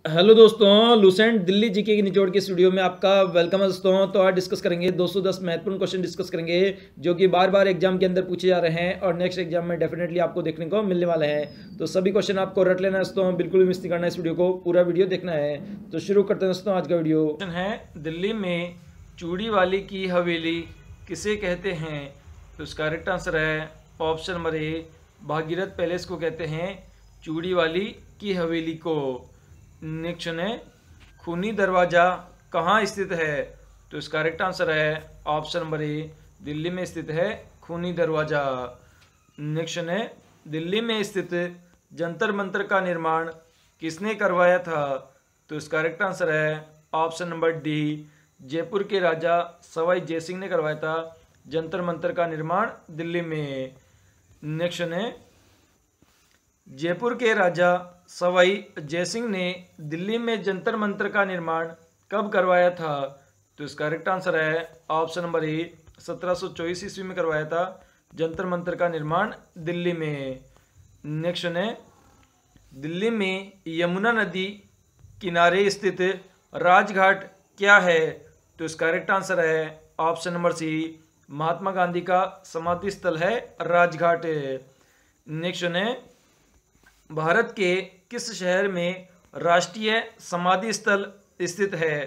Hello दोस्तों, Lucent Delhi GK की निचोड़ के स्टूडियो में आपका वेलकम है दोस्तों। तो आज डिस्कस करेंगे 210 महत्वपूर्ण क्वेश्चन डिस्कस करेंगे जो कि बार बार एग्जाम के अंदर पूछे जा रहे हैं और नेक्स्ट एग्जाम में डेफिनेटली आपको देखने को मिलने वाले हैं। तो सभी क्वेश्चन आपको रट लेना है दोस्तों, बिल्कुल भी मिस नहीं करना है, इस वीडियो को पूरा वीडियो देखना है। तो शुरू करते हैं दोस्तों आज का वीडियो। क्वेश्चन है, दिल्ली में चूड़ी वाली की हवेली किसे कहते हैं? तो इसका करेक्ट आंसर है ऑप्शन नंबर ए, भागीरथ पैलेस को कहते हैं चूड़ी वाली की हवेली को। नेक्स्ट है, खूनी दरवाज़ा कहाँ स्थित है? तो इसका करेक्ट आंसर है ऑप्शन नंबर ए, दिल्ली में स्थित है खूनी दरवाज़ा। नेक्स्ट है, दिल्ली में स्थित जंतर मंतर का निर्माण किसने करवाया था? तो इसका करेक्ट आंसर है ऑप्शन नंबर डी, जयपुर के राजा सवाई जयसिंह ने करवाया था जंतर मंतर का निर्माण दिल्ली में। नेक्स्ट है, जयपुर के राजा सवाई जयसिंह ने दिल्ली में जंतर मंतर का निर्माण कब करवाया था? तो इसका करेक्ट आंसर है ऑप्शन नंबर ए, 1724 ईस्वी में करवाया था जंतर मंतर का निर्माण दिल्ली में। नेक्स्ट है, दिल्ली में यमुना नदी किनारे स्थित राजघाट क्या है? तो इसका करेक्ट आंसर है ऑप्शन नंबर सी, महात्मा गांधी का समाधि स्थल है राजघाट। नेक्स्ट है, भारत के किस शहर में राष्ट्रीय समाधि स्थल स्थित है?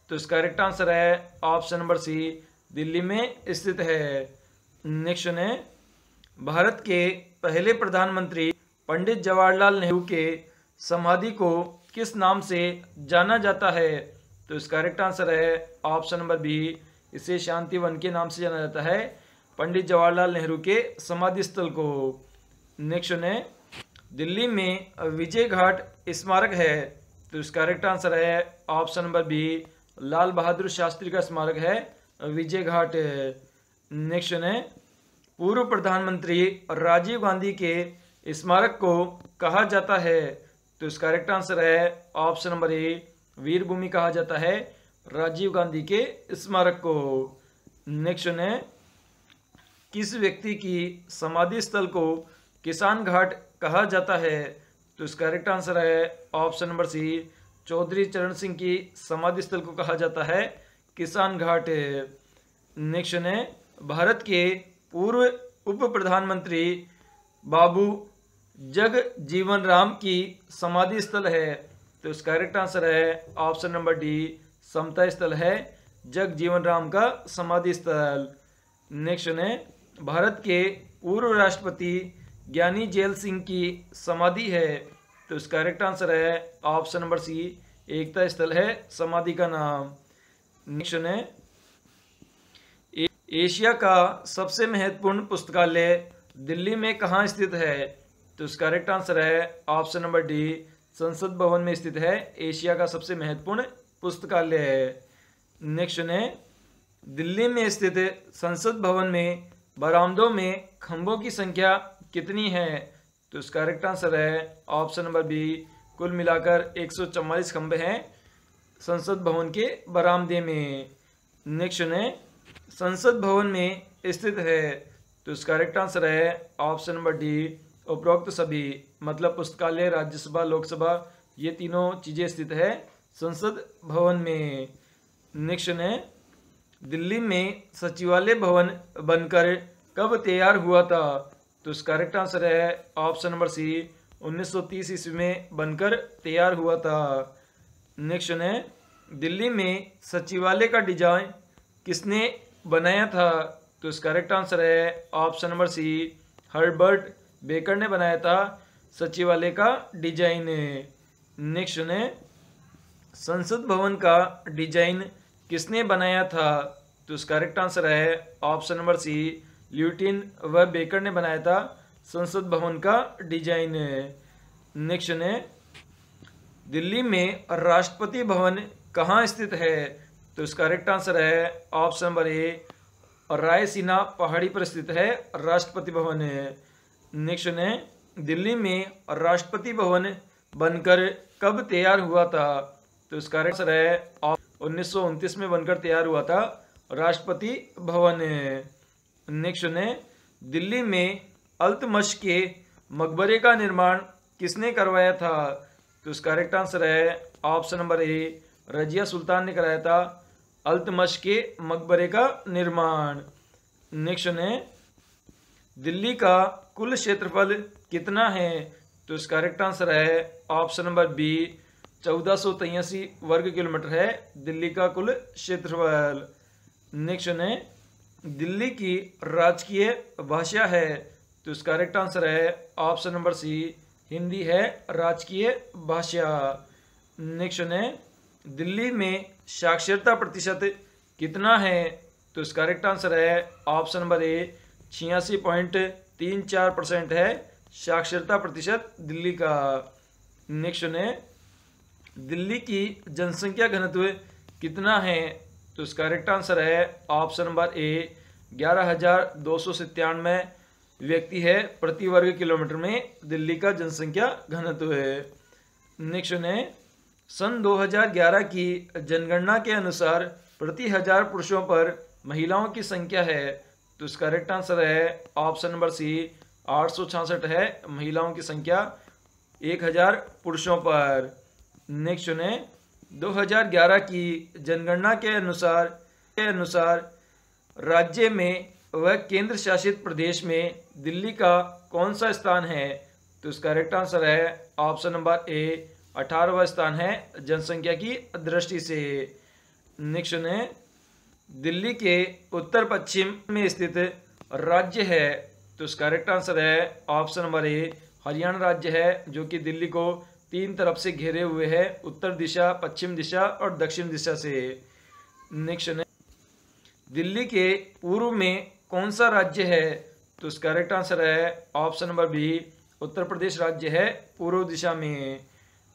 तो इसका करेक्ट आंसर है ऑप्शन नंबर सी, दिल्ली में स्थित है। नेक्स्ट है, भारत के पहले प्रधानमंत्री पंडित जवाहरलाल नेहरू के समाधि को किस नाम से जाना जाता है? तो इसका करेक्ट आंसर है ऑप्शन नंबर बी, इसे शांति वन के नाम से जाना जाता है पंडित जवाहरलाल नेहरू के समाधि स्थल को। नेक्स्ट है, दिल्ली में विजय घाट स्मारक है। तो इसका करेक्ट आंसर है option number B, Lal Bahadur Shastri का स्मारक है विजय घाट। नेक्स्ट है, पूर्व प्रधानमंत्री राजीव गांधी के स्मारक को कहा जाता है? तो इसका करेक्ट आंसर है ऑप्शन नंबर ए, वीर भूमि कहा जाता है राजीव गांधी के स्मारक को। नेक्स्ट है, किस व्यक्ति की समाधि स्थल को किसान घाट कहा जाता है? तो इसका करेक्ट आंसर है ऑप्शन नंबर सी, चौधरी चरण सिंह की समाधि स्थल को कहा जाता है किसान घाट। नेक्स्ट है, भारत के पूर्व उप प्रधानमंत्री बाबू जगजीवन राम की समाधि स्थल है। तो इसका करेक्ट आंसर है ऑप्शन नंबर डी, समता स्थल है जगजीवन राम का समाधि स्थल। नेक्स्ट है, भारत के पूर्व राष्ट्रपति ज्ञानी जैल सिंह की समाधि है। तो इसका करेक्ट आंसर है ऑप्शन नंबर सी, एकता स्थल है समाधि का नाम। नेक्स्ट है, एशिया का सबसे महत्वपूर्ण पुस्तकालय दिल्ली में कहाँ स्थित है? तो इसका करेक्ट आंसर है ऑप्शन नंबर डी, संसद भवन में स्थित है एशिया का सबसे महत्वपूर्ण पुस्तकालय। नेक्स्ट है, दिल्ली में स्थित संसद भवन में बरामदों में खंभों की संख्या कितनी है? तो इसका करेक्ट आंसर है ऑप्शन नंबर बी, कुल मिलाकर 144 खंभे हैं संसद भवन के बरामदे में। नेक्स्ट है, संसद भवन में स्थित है। तो इसका करेक्ट आंसर है ऑप्शन नंबर डी, उपरोक्त सभी, मतलब पुस्तकालय, राज्यसभा, लोकसभा, ये तीनों चीज़ें स्थित है संसद भवन में। नेक्स्ट है, दिल्ली में सचिवालय भवन बनकर कब तैयार हुआ था? तो इसका करेक्ट आंसर है ऑप्शन नंबर सी, 1930 ईस्वी में बनकर तैयार हुआ था। नेक्स्ट है, दिल्ली में सचिवालय का डिजाइन किसने बनाया था? तो इसका करेक्ट आंसर है option number C, Herbert Baker ने बनाया था सचिवालय का डिजाइन। नेक्स्ट है, संसद भवन का डिजाइन किसने बनाया था? तो इसका करेक्ट आंसर है ऑप्शन नंबर सी, ल्यूटिन व बेकर ने बनाया था संसद भवन का डिजाइन। नेक्स्ट है, दिल्ली में राष्ट्रपति भवन कहाँ स्थित है? तो इसका करेक्ट आंसर है ऑप्शन नंबर ए, रायसीना पहाड़ी पर स्थित है राष्ट्रपति भवन। नेक्स्ट है, दिल्ली में राष्ट्रपति भवन बनकर कब तैयार हुआ था? तो इसका करेक्ट आंसर है 1929 में बनकर तैयार हुआ था राष्ट्रपति भवन। नेक्स्ट है, दिल्ली में अल्तमश के मकबरे का निर्माण किसने करवाया था? तो इसका करेक्ट आंसर है ऑप्शन नंबर ए, रजिया सुल्तान ने कराया था अल्तमश के मकबरे का निर्माण। नेक्स्ट है दिल्ली का कुल क्षेत्रफल कितना है? तो इसका करेक्ट आंसर है ऑप्शन नंबर बी, 1483 वर्ग किलोमीटर है दिल्ली का कुल क्षेत्रफल। नेक्स्ट है दिल्ली की राजकीय भाषा है? तो इसका करेक्ट आंसर है ऑप्शन नंबर सी, हिंदी है राजकीय भाषा। नेक्स्ट है दिल्ली में साक्षरता प्रतिशत कितना है? तो इसका करेक्ट आंसर है ऑप्शन नंबर ए, 86.34% है साक्षरता प्रतिशत दिल्ली का। नेक्स्ट है दिल्ली की जनसंख्या घनत्व कितना है? तो इसका करेक्ट आंसर है ऑप्शन नंबर ए, 11,297 व्यक्ति है प्रति वर्ग किलोमीटर में दिल्ली का जनसंख्या घनत्व है। नेक्स्ट है सन 2011 की जनगणना के अनुसार प्रति 1000 पुरुषों पर महिलाओं की संख्या है? तो इसका करेक्ट आंसर है ऑप्शन नंबर सी, 866 है महिलाओं की संख्या 1000 पुरुषों पर। नेक्स्ट है 2011 की जनगणना के अनुसार राज्य में व केंद्र शासित प्रदेश में दिल्ली का कौन सा स्थान है? तो इसका करेक्ट आंसर है ऑप्शन नंबर ए, 18वां स्थान है जनसंख्या की दृष्टि से। नेक्स्ट है दिल्ली के उत्तर पश्चिम में स्थित राज्य है? तो इसका करेक्ट आंसर है ऑप्शन नंबर ए, हरियाणा राज्य है जो कि दिल्ली को 3 तरफ से घेरे हुए है, उत्तर दिशा, पश्चिम दिशा और दक्षिण दिशा से। नेक्स्ट है दिल्ली के पूर्व में कौन सा राज्य है? तो इसका करेक्ट आंसर है option number B, Uttar Pradesh राज्य है पूर्व दिशा में।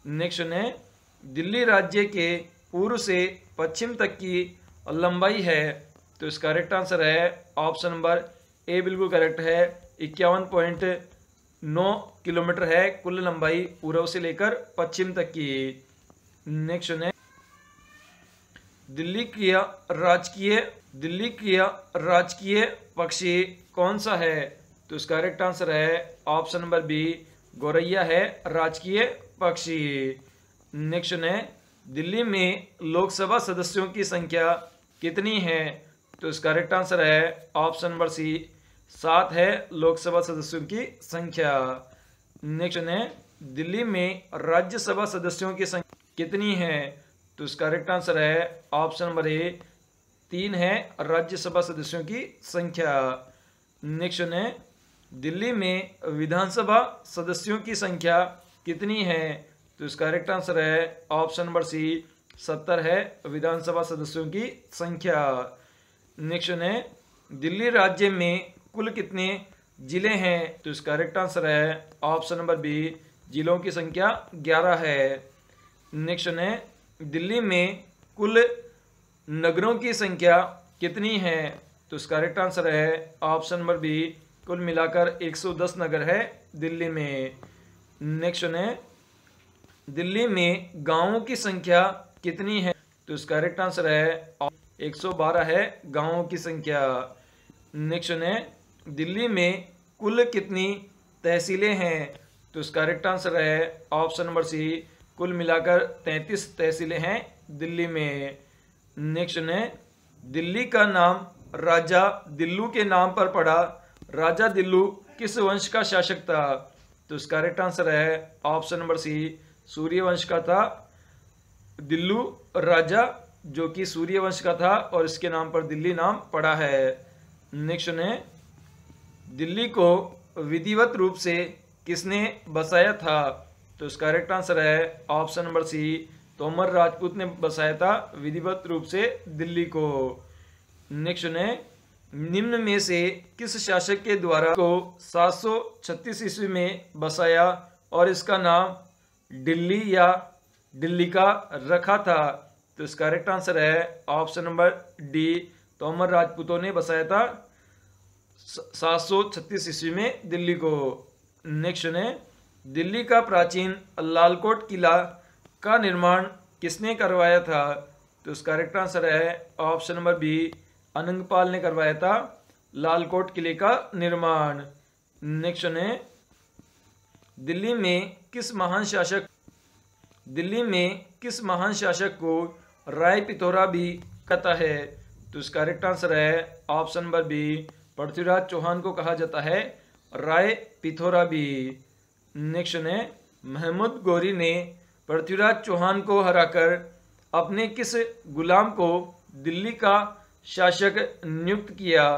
नेक्स्ट है दिल्ली राज्य के पूर्व से पश्चिम तक की लंबाई है? तो इसका करेक्ट आंसर है ऑप्शन नंबर ए, बिल्कुल करेक्ट है, 51.9 किलोमीटर है कुल लंबाई पूर्व से लेकर पश्चिम तक की। नेक्स्ट है दिल्ली की राजकीय पक्षी कौन सा है? तो इसका करेक्ट आंसर है ऑप्शन नंबर बी, गौरैया है राजकीय पक्षी। नेक्स्ट है दिल्ली में लोकसभा सदस्यों की संख्या कितनी है? तो इसका करेक्ट आंसर है ऑप्शन नंबर सी, 7 है लोकसभा सदस्यों की संख्या। नेक्स्ट है दिल्ली में राज्यसभा सदस्यों की संख्या कितनी है? तो इसका करेक्ट आंसर है ऑप्शन नंबर ए, 3 है राज्यसभा सदस्यों की संख्या। नेक्स्ट है दिल्ली में विधानसभा सदस्यों की संख्या कितनी है? तो इसका करेक्ट आंसर है ऑप्शन नंबर सी, 70 है विधानसभा सदस्यों की संख्या। नेक्स्ट है दिल्ली राज्य में कुल कितने जिले हैं? तो इसका करेक्ट आंसर है ऑप्शन नंबर बी, जिलों की संख्या 11 है। नेक्स्ट है दिल्ली में कुल नगरों की संख्या कितनी है? तो इसका करेक्ट आंसर है ऑप्शन नंबर बी, कुल मिलाकर 110 नगर है दिल्ली में। नेक्स्ट है दिल्ली में गांवों की संख्या कितनी है? तो इसका करेक्ट आंसर है 112 है गांवों की संख्या। नेक्स्ट है दिल्ली में कुल कितनी तहसीलें हैं? तो इसका करेक्ट आंसर है ऑप्शन नंबर सी, कुल मिलाकर 33 तहसीलें हैं दिल्ली में। नेक्स्ट है दिल्ली का नाम राजा दिल्लू के नाम पर पड़ा, राजा दिल्लू किस वंश का शासक था? तो इसका करेक्ट आंसर है ऑप्शन नंबर सी, सूर्यवंश का था दिल्लू राजा, जो कि सूर्यवंश का था और इसके नाम पर दिल्ली नाम पड़ा है। नेक्स्ट है दिल्ली को विधिवत रूप से किसने बसाया था? तो इसका करेक्ट आंसर है option number C, Tomar Rajput ने बसाया था विधिवत रूप से दिल्ली को। नेक्स्ट है निम्न में से किस शासक के द्वारा को 736 ईस्वी में बसाया और इसका नाम दिल्ली या दिल्ली का रखा था? तो इसका करेक्ट आंसर है ऑप्शन नंबर डी, तोमर राजपूतों ने बसाया था 736 ईस्वी में दिल्ली को। नेक्स्ट है दिल्ली का प्राचीन लालकोट किला का निर्माण किसने करवाया था? तो इसका करेक्ट आंसर है ऑप्शन नंबर बी, अनंगपाल ने करवाया था लालकोट किले का निर्माण। नेक्स्ट है दिल्ली में किस महान शासक दिल्ली में किस महान शासक को राय पिथौरा भी कहता है? तो इसका करेक्ट आंसर है option number B, Prithviraj Chauhan को कहा जाता है राय पिथौरा भी। नेक्स्ट है, महमूद गौरी ने पृथ्वीराज चौहान को हराकर अपने किस गुलाम को दिल्ली का शासक नियुक्त किया?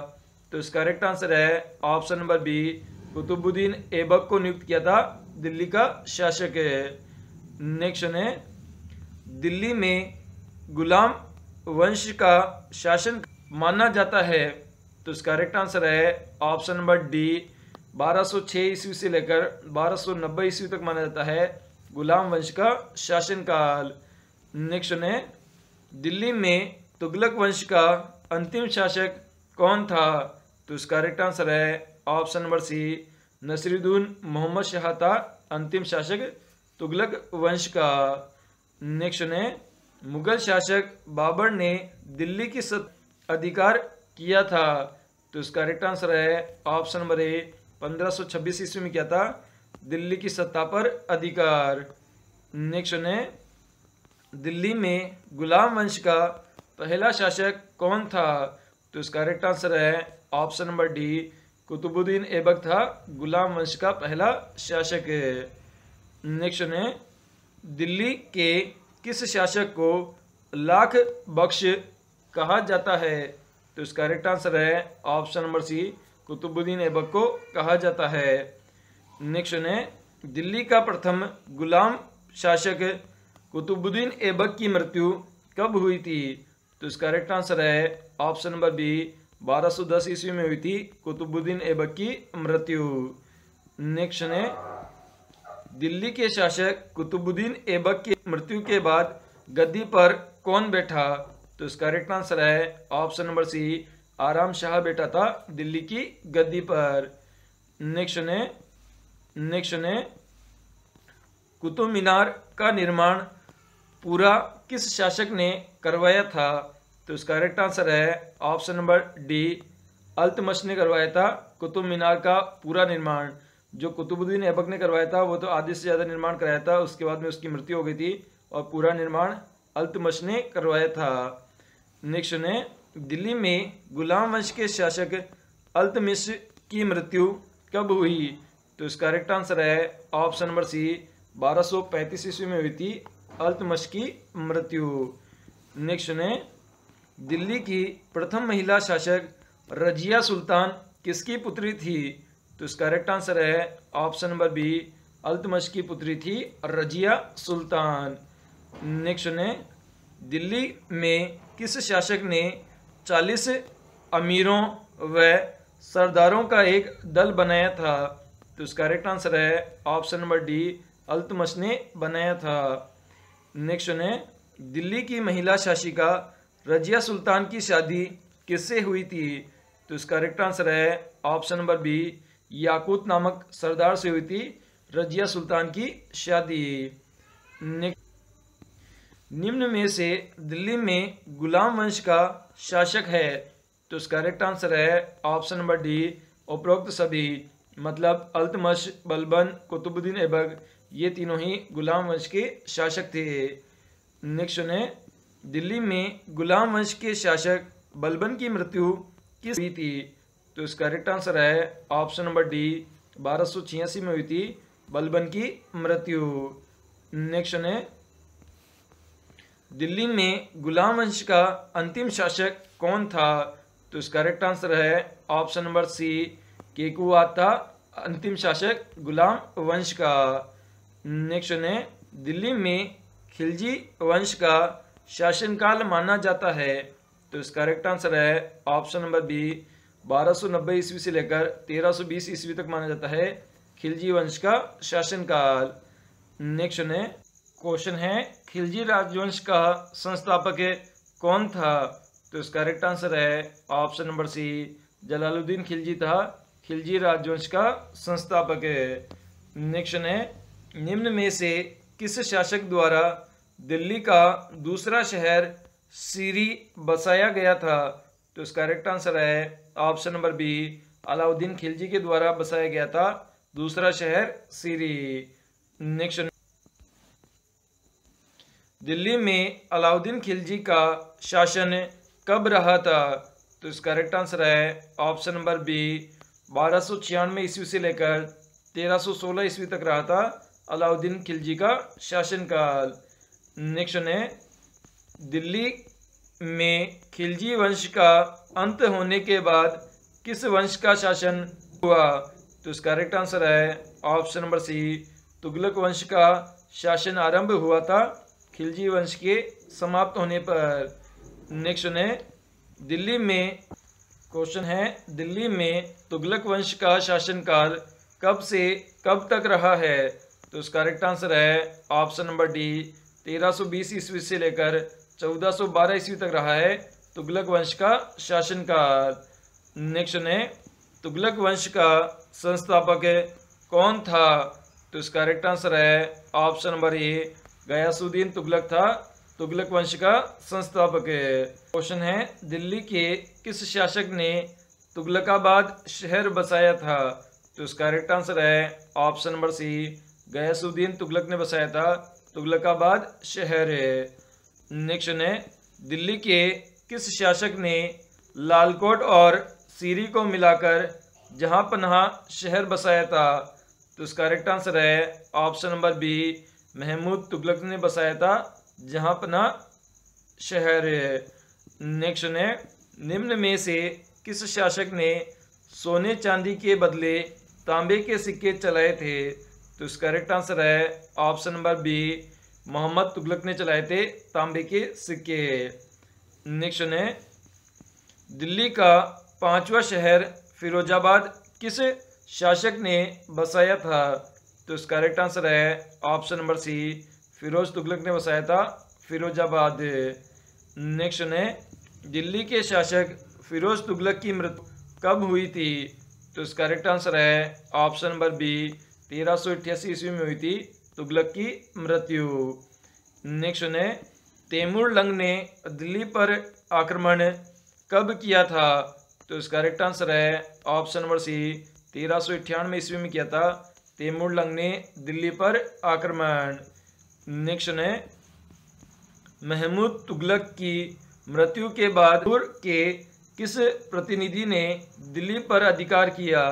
तो इसका करेक्ट आंसर है option number B, Qutubuddin Aibak को नियुक्त किया था दिल्ली का शासक। नेक्स्ट है, दिल्ली में गुलाम वंश का शासन माना जाता है? तो इसका करेक्ट आंसर है ऑप्शन नंबर डी, 1206 ईस्वी से लेकर 1290 ईस्वी तक माना जाता है गुलाम वंश का शासनकाल। नेक्स्ट है, दिल्ली में तुगलक वंश का अंतिम शासक कौन था? तो इसका करेक्ट आंसर है option number C, Nasiruddin Mohammad Shah था अंतिम शासक तुगलक वंश का। नेक्स्ट है, मुगल शासक बाबर ने दिल्ली की सत्ता अधिकार किया था? तो इसका करेक्ट आंसर है ऑप्शन नंबर ए, 1526 ईस्वी में किया था दिल्ली की सत्ता पर अधिकार। नेक्स्ट है, दिल्ली में गुलाम वंश का पहला शासक कौन था? तो इसका करेक्ट आंसर है option number D, Qutubuddin Aibak था गुलाम वंश का पहला शासक। नेक्स्ट है, दिल्ली के किस शासक को लाख बख्श कहा जाता है? तो इसका करेक्ट आंसर है option number C, Qutubuddin Aibak को कहा जाता है। नेक्स्ट है, दिल्ली का प्रथम गुलाम शासक कुतुबुद्दीन ऐबक की मृत्यु कब हुई थी? तो इसका करेक्ट आंसर है ऑप्शन नंबर बी, 1210 ईस्वी में हुई थी कुतुबुद्दीन ऐबक की मृत्यु। नेक्स्ट है, दिल्ली के शासक कुतुबुद्दीन ऐबक की मृत्यु के बाद गद्दी पर कौन बैठा? तो इसका करेक्ट आंसर है ऑप्शन नंबर सी, आराम शाह बैठा था दिल्ली की गद्दी पर। नेक्स्ट है, कुतुब मीनार का निर्माण पूरा किस शासक ने करवाया था? तो इसका करेक्ट आंसर है ऑप्शन नंबर डी, अल्तमश ने करवाया था कुतुब मीनार का पूरा निर्माण। जो कुतुबुद्दीन ऐबक ने करवाया था वो तो आधे से ज़्यादा निर्माण कराया था, उसके बाद में उसकी मृत्यु हो गई थी और पूरा निर्माण अल्तमश ने करवाया था। नेक्स्ट है, दिल्ली में गुलाम वंश के शासक अल्तमिश की मृत्यु कब हुई? तो इसका करेक्ट आंसर है ऑप्शन नंबर सी, 1235 ईस्वी में हुई थी अल्तमश की मृत्यु। नेक्स्ट है, दिल्ली की प्रथम महिला शासक रजिया सुल्तान किसकी पुत्री थी? तो इसका करेक्ट आंसर है ऑप्शन नंबर बी, अल्तमश की पुत्री थी रजिया सुल्तान। नेक्स्ट है, दिल्ली में किस शासक ने 40 अमीरों व सरदारों का एक दल बनाया था? तो इसका करेक्ट आंसर है ऑप्शन नंबर डी, अल्तमश ने बनाया था। नेक्स्ट है, दिल्ली की महिला शासिका रजिया सुल्तान की शादी किससे हुई थी? तो इसका करेक्ट आंसर है ऑप्शन नंबर बी, याकूत नामक सरदार से हुई थी रजिया सुल्तान की शादी। निम्न में से दिल्ली में गुलाम वंश का शासक है? तो इसका करेक्ट आंसर है ऑप्शन नंबर डी, उपरोक्त सभी, मतलब अल्तमश, बलबन, कुतुबुद्दीन ऐबक, ये तीनों ही गुलाम वंश के शासक थे। नेक्स्ट है, दिल्ली में गुलाम वंश के शासक बलबन की मृत्यु किस हुई थी? तो इसका करेक्ट आंसर है ऑप्शन नंबर डी, 1286 में हुई थी बलबन की मृत्यु। नेक्स्ट है, दिल्ली में गुलाम वंश का अंतिम शासक कौन था? तो इसका करेक्ट आंसर है ऑप्शन नंबर सी, केकुवात था अंतिम शासक गुलाम वंश का। नेक्स्ट है, दिल्ली में खिलजी वंश का शासनकाल माना जाता है? तो इसका करेक्ट आंसर है ऑप्शन नंबर बी, 1290 ईस्वी से लेकर 1320 ईस्वी तक माना जाता है खिलजी वंश का शासनकाल। नेक्स्ट है, क्वेश्चन है, खिलजी राजवंश का संस्थापक कौन था? तो इसका करेक्ट आंसर है option number C, Jalaluddin Khilji था खिलजी राजवंश का संस्थापक। नेक्स्ट है, निम्न में से किस शासक द्वारा दिल्ली का दूसरा शहर सीरी बसाया गया था? तो इसका करेक्ट आंसर है option number B, Alauddin Khilji के द्वारा बसाया गया था दूसरा शहर सीरी। नेक्स्ट दिल्ली में अलाउद्दीन खिलजी का शासन कब रहा था? तो इसका करेक्ट आंसर है ऑप्शन नंबर बी, 1296 ईस्वी से लेकर 1316 ईस्वी तक रहा था अलाउद्दीन खिलजी का शासनकाल। नेक्स्ट है, दिल्ली में खिलजी वंश का अंत होने के बाद किस वंश का शासन हुआ? तो इसका करेक्ट आंसर है ऑप्शन नंबर सी, तुगलक वंश का शासन आरंभ हुआ था खिलजी वंश के समाप्त होने पर। नेक्स्ट है, दिल्ली में क्वेश्चन है, दिल्ली में तुगलक वंश का शासनकाल कब से कब तक रहा है? तो इसका करेक्ट आंसर है ऑप्शन नंबर डी, 1320 ईस्वी से लेकर 1412 ईस्वी तक रहा है तुगलक वंश का शासनकाल। नेक्स्ट है, तुगलक वंश का संस्थापक कौन था? तो इसका करेक्ट आंसर है option number A, Ghiyasuddin Tughlaq था तुगलक वंश का संस्थापक। क्वेश्चन है, दिल्ली के किस शासक ने तुगलकाबाद शहर बसाया था? तो इसका करेक्ट आंसर है option number C, Ghiyasuddin Tughlaq ने बसाया था तुगलकाबाद शहर। नेक्स्ट है, दिल्ली के किस शासक ने लालकोट और सीरी को मिलाकर जहां पनाह शहर बसाया था? तो इसका करेक्ट आंसर है option number B, Mahmud Tughlaq ने बसाया था जहां पनाह शहर। नेक्स्ट है, निम्न में से किस शासक ने सोने चांदी के बदले तांबे के सिक्के चलाए थे? तो इसका करेक्ट आंसर है option number B, Mohammad Tughlaq ने चलाए थे तांबे के सिक्के। नेक्स्ट है, दिल्ली का 5वां शहर फिरोजाबाद किस शासक ने बसाया था? तो इसका करेक्ट आंसर है option number C, Firoz Tughlaq ने बसाया था फिरोजाबाद। नेक्स्ट है, दिल्ली के शासक फिरोज तुगलक की मृत्यु कब हुई थी? तो इसका करेक्ट आंसर है ऑप्शन नंबर बी, 1388 ईस्वी में हुई थी तुगलक की मृत्यु। नेक्स्ट है, तैमूरलंग ने दिल्ली पर आक्रमण कब किया था? तो इसका करेक्ट आंसर है ऑप्शन नंबर सी, 1398 ईस्वी में किया था तैमूरलंग ने दिल्ली पर आक्रमण। नेक्स्ट है, महमूद तुगलक की मृत्यु के बाद के किस प्रतिनिधि ने दिल्ली पर अधिकार किया?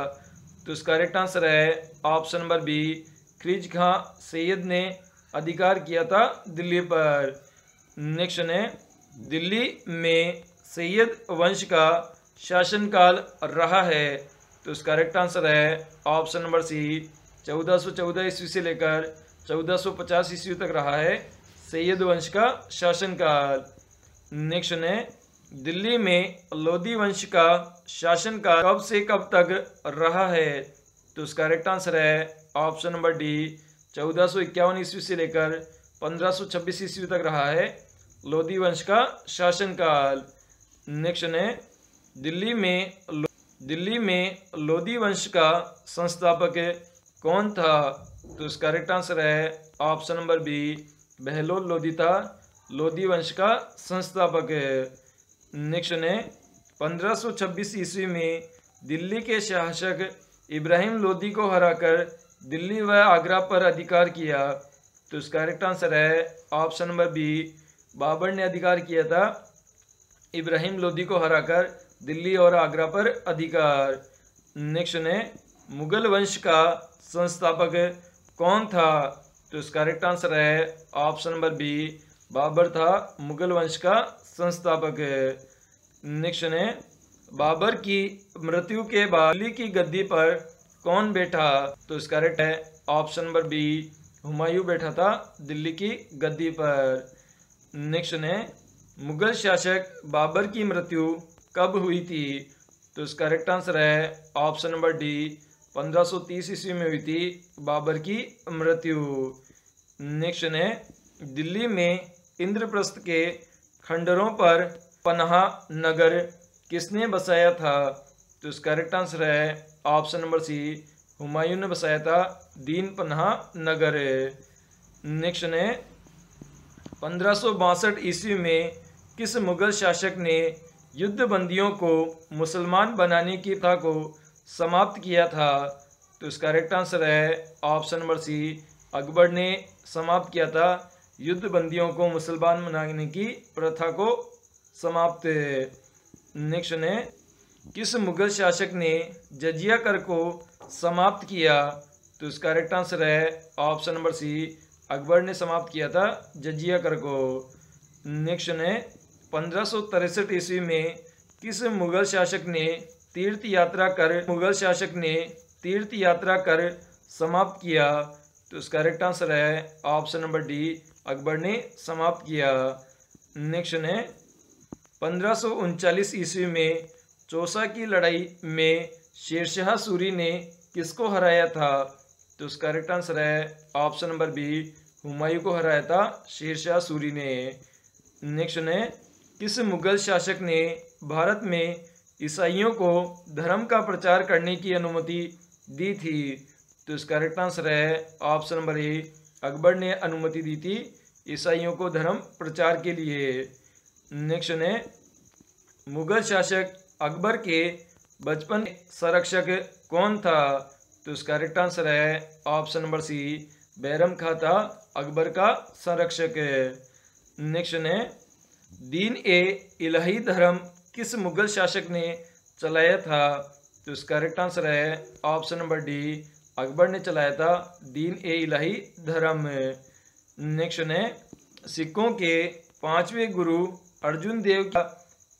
तो इसका करेक्ट आंसर है ऑप्शन नंबर बी, खिलजी खां सैयद ने अधिकार किया था दिल्ली पर। नेक्स्ट है, दिल्ली में सैयद वंश का शासनकाल रहा है। तो इसका करेक्ट आंसर है ऑप्शन नंबर सी, 1414 ईस्वी से लेकर 1450 ईस्वी तक रहा है सैयद वंश का शासनकाल। नेक्स्ट है, दिल्ली में लोधी वंश का शासनकाल कब से कब तक रहा है? तो इसका करेक्ट आंसर है ऑप्शन नंबर डी, 1451 ईस्वी से लेकर 1526 ईस्वी तक रहा है लोधी वंश का शासनकाल। नेक्स्ट है, दिल्ली में लोधी वंश का संस्थापक कौन था? तो इसका करेक्ट आंसर है option number B, Bahlol Lodi था लोधी वंश का संस्थापक। नेक्स्ट है, 1526 ईस्वी में दिल्ली के शासक इब्राहिम लोधी को हराकर दिल्ली व आगरा पर अधिकार किया। तो इसका करेक्ट आंसर है ऑप्शन नंबर बी, बाबर ने अधिकार किया था इब्राहिम लोधी को हराकर दिल्ली और आगरा पर अधिकार। नेक्स्ट है, मुगल वंश का संस्थापक कौन था? तो इसका करेक्ट आंसर है ऑप्शन नंबर बी, बाबर था मुगल वंश का संस्थापक। नेक्स्ट है, बाबर की मृत्यु के बाद दिल्ली की गद्दी पर कौन बैठा? तो इसका करेक्ट है ऑप्शन नंबर बी, हुमायूं बैठा था दिल्ली की गद्दी पर। नेक्स्ट है, मुगल शासक बाबर की मृत्यु कब हुई थी? तो इसका करेक्ट आंसर है ऑप्शन नंबर डी, 1530 ईस्वी में हुई थी बाबर की मृत्यु। नेक्स्ट है, दिल्ली में इंद्रप्रस्थ के खंडरों पर पनाह नगर किसने बसाया था? तो इसका करेक्ट आंसर है ऑप्शन नंबर सी, हुमायूं ने बसाया था दीन पनाह नगर। नेक्स्ट है, 1562 ईस्वी में किस मुगल शासक ने युद्धबंदियों को मुसलमान बनाने की प्रथा को समाप्त किया था? तो इसका करेक्ट आंसर है ऑप्शन नंबर सी, अकबर ने समाप्त किया था युद्ध बंदियों को मुसलमान बनाने की प्रथा को समाप्त। नेक्स्ट है, किस मुगल शासक ने जजिया कर को समाप्त किया? तो इसका करेक्ट आंसर है ऑप्शन नंबर सी, अकबर ने समाप्त किया था जजिया कर को। नेक्स्ट है, 1563 ईस्वी में किस मुगल शासक ने तीर्थ यात्रा कर समाप्त किया? तो इसका करेक्ट आंसर है ऑप्शन नंबर डी, अकबर ने समाप्त किया। नेक्स्ट है, 1539 ईस्वी में चौसा की लड़ाई में शेरशाह सूरी ने किसको हराया था? तो इसका करेक्ट आंसर है ऑप्शन नंबर बी, हुमायूं को हराया था शेरशाह सूरी ने। नेक्स्ट है, किस मुगल शासक ने भारत में ईसाइयों को धर्म का प्रचार करने की अनुमति दी थी? तो इसका करेक्ट आंसर है ऑप्शन नंबर ए, अकबर ने अनुमति दी थी ईसाइयों को धर्म प्रचार के लिए। नेक्स्ट है, मुगल शासक अकबर के बचपन संरक्षक कौन था? तो इसका करेक्ट आंसर है ऑप्शन नंबर सी, बैरम खां था अकबर का संरक्षक। नेक्स्ट है, दीन ए इलाही धर्म किस मुगल शासक ने चलाया था? तो इसका करेक्ट आंसर है ऑप्शन नंबर डी, अकबर ने चलाया था दीन ए इलाही धर्म। नेक्स्ट है, सिखों के 5वें गुरु अर्जुन देव की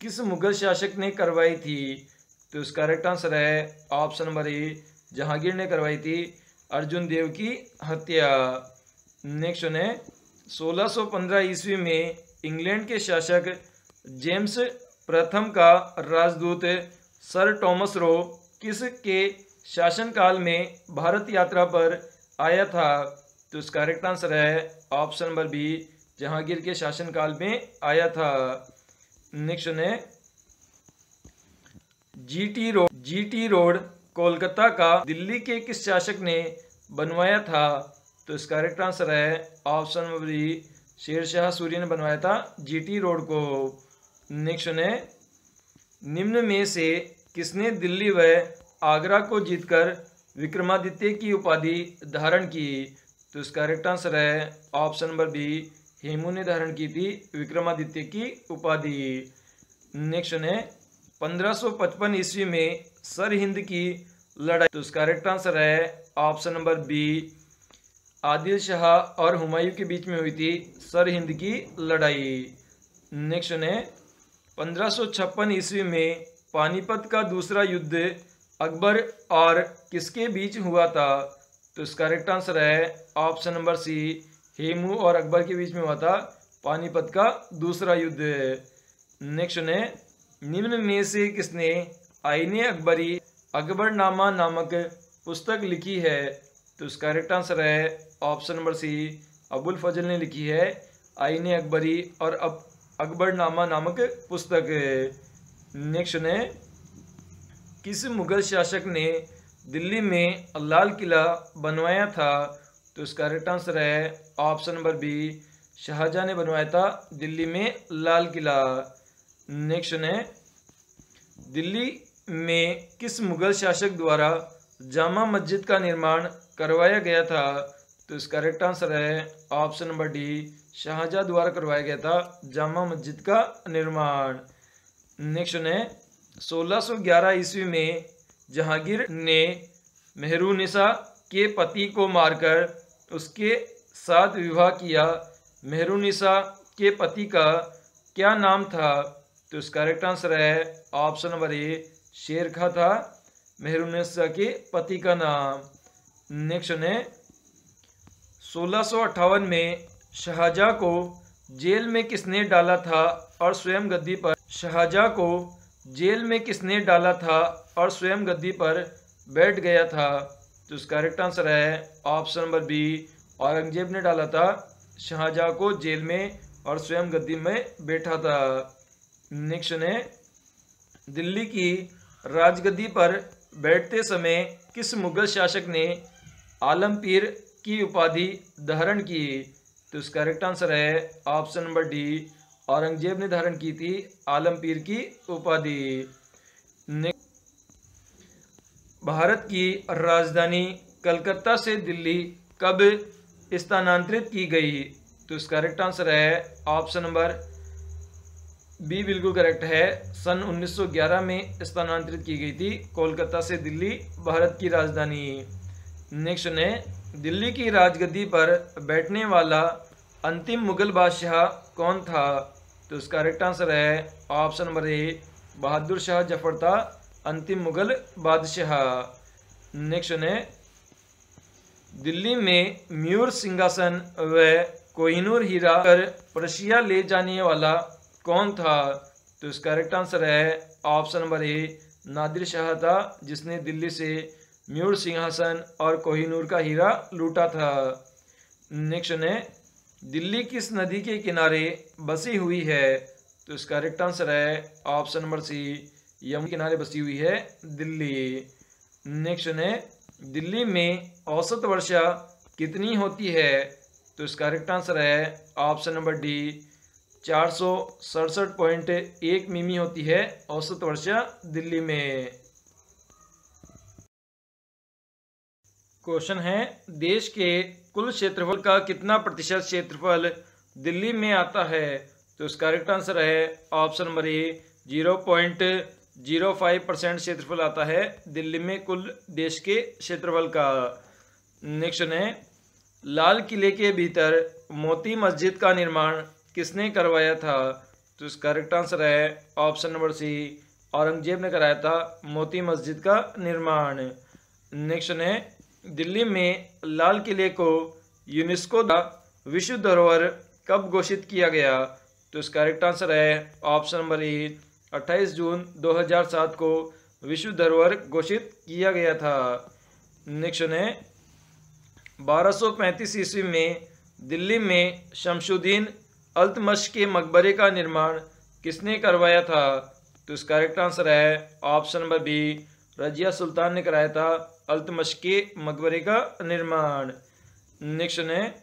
किस मुगल शासक ने करवाई थी? तो इसका करेक्ट आंसर है ऑप्शन नंबर ए, जहांगीर ने करवाई थी अर्जुन देव की हत्या। नेक्स्ट है, 1615 ईस्वी में इंग्लैंड के शासक जेम्स प्रथम का राजदूत सर टॉमस रो किस के शासनकाल में भारत यात्रा पर आया था? तो इसका करेक्ट आंसर है ऑप्शन नंबर बी, जहांगीर के शासनकाल में आया था। नेक्स्ट है, जीटी रोड कोलकाता का दिल्ली के किस शासक ने बनवाया था? तो इसका करेक्ट आंसर है option number B, Sher Shah Suri ने बनवाया था जीटी रोड को। नेक्स्ट है, निम्न में से किसने दिल्ली व आगरा को जीतकर विक्रमादित्य की उपाधि धारण की? तो इसका करेक्ट आंसर है ऑप्शन नंबर बी, हेमू ने धारण की थी विक्रमादित्य की उपाधि। नेक्स्ट है, 1555 ईस्वी में सरहिंद की लड़ाई, तो इसका करेक्ट आंसर है option number B, Adil Shah और हुमायूं के बीच में हुई थी सरहिंद की लड़ाई। नेक्स्ट है, 1556 ईस्वी में पानीपत का दूसरा युद्ध अकबर और किसके बीच हुआ था? तो इसका करेक्ट आंसर है ऑप्शन नंबर सी, हेमू और अकबर के बीच में हुआ था पानीपत का दूसरा युद्ध। नेक्स्ट है, निम्न में से किसने आईने अकबरी अकबरनामा नामक पुस्तक लिखी है? तो इसका करेक्ट आंसर है ऑप्शन नंबर सी, अबुल फजल ने लिखी है आईने अकबरी और अकबरनामा नामक पुस्तक। नेक्स्ट है, किस मुगल शासक ने दिल्ली में लाल किला बनवाया था? तो इसका करेक्ट आंसर है ऑप्शन नंबर बी, शाहजहां ने बनवाया था दिल्ली में लाल किला। नेक्स्ट है, दिल्ली में किस मुगल शासक द्वारा जामा मस्जिद का निर्माण करवाया गया था? तो इसका करेक्ट आंसर है ऑप्शन नंबर डी, शाहजहां द्वारा करवाया गया था जामा मस्जिद का निर्माण। नेक्स्ट है, 1611 ईस्वी में जहांगीर ने मेहरुनिसा के पति को मारकर उसके साथ विवाह किया। मेहरुनिसा के पति का क्या नाम था? तो इसका करेक्ट आंसर है ऑप्शन नंबर ए, शेर खां था मेहरुनिसा के पति का नाम। नेक्स्ट है, 1658 में शाहजहां को जेल में किसने डाला था और स्वयं गद्दी पर? शाहजहां को जेल में किसने डाला था और स्वयं गद्दी पर बैठ गया था? तो इसका करेक्ट आंसर है ऑप्शन नंबर बी, औरंगजेब ने डाला था शाहजहां को जेल में और स्वयं गद्दी में बैठा था। नेक्स्ट है, दिल्ली की राजगद्दी पर बैठते समय किस मुगल शासक ने आलमपीर की उपाधि धारण की? तो इसका करेक्ट आंसर है ऑप्शन नंबर डी, औरंगजेब ने धारण की थी आलमपीर की उपाधि। भारत की राजधानी कलकत्ता से दिल्ली कब स्थानांतरित की गई? तो इसका करेक्ट आंसर है ऑप्शन नंबर बी बिल्कुल करेक्ट है। सन 1911 में स्थानांतरित की गई थी कोलकाता से दिल्ली, भारत की राजधानी। नेक्स्ट है, दिल्ली की राजगद्दी पर बैठने वाला अंतिम मुगल बादशाह कौन था? तो इसका करेक्ट आंसर है ऑप्शन नंबर ए बहादुर शाह जफर था अंतिम मुगल बादशाह। नेक्स्ट है, दिल्ली में मयूर सिंहासन व कोहिनूर हीरा कर पर्शिया ले जाने वाला कौन था? तो इसका करेक्ट आंसर है ऑप्शन नंबर ए नादिर शाह था, जिसने दिल्ली से मयूर सिंहासन और कोहिनूर का हीरा लूटा था। नेक्स्ट है, दिल्ली किस नदी के किनारे बसी हुई है? तो इसका करेक्ट आंसर है ऑप्शन नंबर सी यमुना किनारे बसी हुई है दिल्ली। नेक्स्ट है, दिल्ली में औसत वर्षा कितनी होती है? तो इसका करेक्ट आंसर है ऑप्शन नंबर डी 467.1 मिमी होती है औसत वर्षा दिल्ली में। क्वेश्चन है, देश के कुल क्षेत्रफल का कितना प्रतिशत क्षेत्रफल दिल्ली में आता है? तो इसका करेक्ट आंसर है ऑप्शन नंबर ए 0.05% क्षेत्रफल आता है दिल्ली में कुल देश के क्षेत्रफल का। नेक्स्ट है, लाल किले के भीतर मोती मस्जिद का निर्माण किसने करवाया था? तो इसका करेक्ट आंसर है ऑप्शन नंबर सी औरंगजेब ने कराया था मोती मस्जिद का निर्माण। नेक्स्ट है, दिल्ली में लाल किले को यूनेस्को द्वारा विश्व धरोहर कब घोषित किया गया? तो इसका करेक्ट आंसर है ऑप्शन नंबर ए 28 जून 2007 को विश्व धरोहर घोषित किया गया था। नेक्स्ट है, 1235 ईस्वी में दिल्ली में शमशुद्दीन अल्तमश के मकबरे का निर्माण किसने करवाया था? तो इसका करेक्ट आंसर है option number B Razia Sultan ने कराया था अल्तमश के मकबरे का निर्माण। नेक्स्ट है,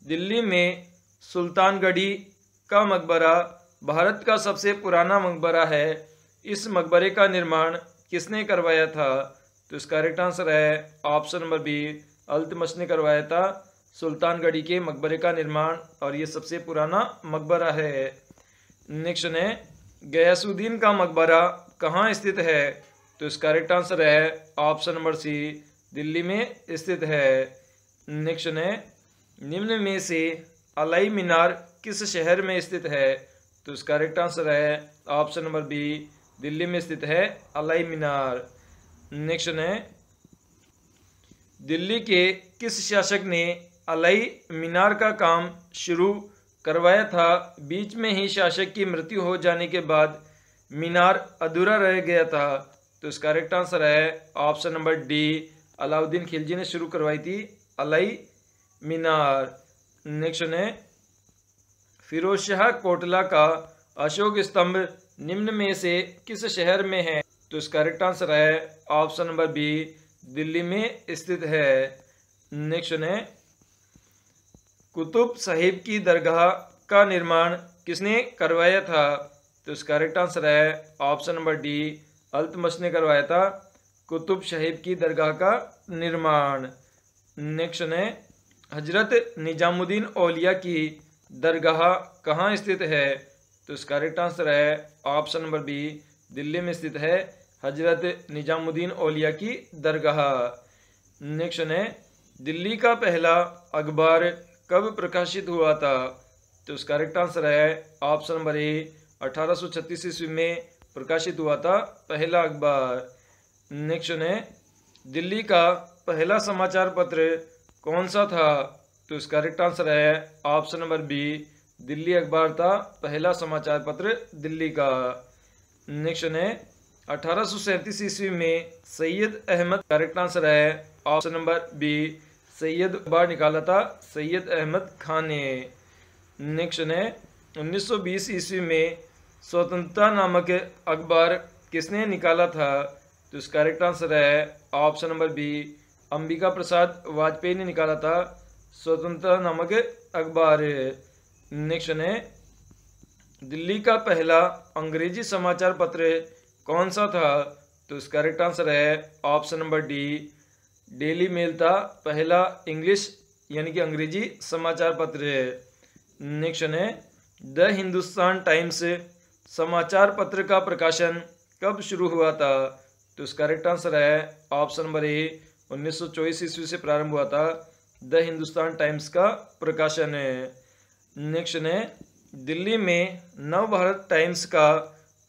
दिल्ली में सुल्तानगढ़ी का मकबरा भारत का सबसे पुराना मकबरा है। इस मकबरे का निर्माण किसने करवाया था? तो इसका करेक्ट आंसर है ऑप्शन नंबर बी अल्तमश ने करवाया था सुल्तानगढ़ी के मकबरे का निर्माण, और ये सबसे पुराना मकबरा है। नेक्स्ट है, गयासुद्दीन का मकबरा कहाँ स्थित है? तो इसका करेक्ट आंसर है ऑप्शन नंबर सी दिल्ली में स्थित है। नेक्स्ट है, निम्न में से अलाई मीनार किस शहर में स्थित है? तो इसका करेक्ट आंसर है ऑप्शन नंबर बी दिल्ली में स्थित है अलाई मीनार। नेक्स्ट है, दिल्ली के किस शासक ने अलाई मीनार का काम शुरू करवाया था? बीच में ही शासक की मृत्यु हो जाने के बाद मीनार अधूरा रह गया था। तो इसका करेक्ट आंसर है option number D Alauddin Khilji ने शुरू करवाई थी अलाई मीनार। नेक्स्ट है, फिरोज शाह कोटला का अशोक स्तंभ निम्न में से किस शहर में है? तो इसका करेक्ट आंसर है ऑप्शन नंबर बी दिल्ली में स्थित है। नेक्स्ट है, कुतुब साहिब की दरगाह का निर्माण किसने करवाया था? तो इसका करेक्ट आंसर है ऑप्शन नंबर डी अल्तमश ने करवाया था कुतुब साहिब की दरगाह का निर्माण। नेक्स्ट है, हजरत निजामुद्दीन औलिया की दरगाह कहाँ स्थित है? तो इसका करेक्ट आंसर है ऑप्शन नंबर बी दिल्ली में स्थित है हजरत निजामुद्दीन औलिया की दरगाह। नेक्स्ट है, दिल्ली का पहला अखबार कब प्रकाशित हुआ था? तो इसका करेक्ट आंसर है ऑप्शन नंबर ए 1836 ईस्वी में प्रकाशित हुआ था पहला अखबार। नेक्स्ट है, दिल्ली का पहला समाचार पत्र कौन सा था? तो इसका करेक्ट आंसर है ऑप्शन नंबर बी दिल्ली अखबार था पहला समाचार पत्र दिल्ली का। नेक्स्ट है, 1837 ईस्वी में सैयद अहमद, करेक्ट आंसर है ऑप्शन नंबर बी सैयद अखबार निकाला था सैयद अहमद खान ने। नेक्स्ट है, 1920 ईस्वी में स्वतंत्रता नामक अखबार किसने निकाला था? तो इसका करेक्ट आंसर है option number B Ambika Prasad Vajpayee ने निकाला था स्वतंत्रता नामक अखबार। नेक्स्ट है, दिल्ली का पहला अंग्रेजी समाचार पत्र कौन सा था? तो इसका करेक्ट आंसर है option number D Daily Mail था पहला इंग्लिश यानी कि अंग्रेजी समाचार पत्र। नेक्स्ट है द हिंदुस्तान टाइम्स समाचार पत्र का प्रकाशन कब शुरू हुआ था? तो इसका करेक्ट आंसर है ऑप्शन नंबर ए 1924 ईस्वी से प्रारंभ हुआ था द हिंदुस्तान टाइम्स का प्रकाशन। नेक्स्ट है दिल्ली में नवभारत टाइम्स का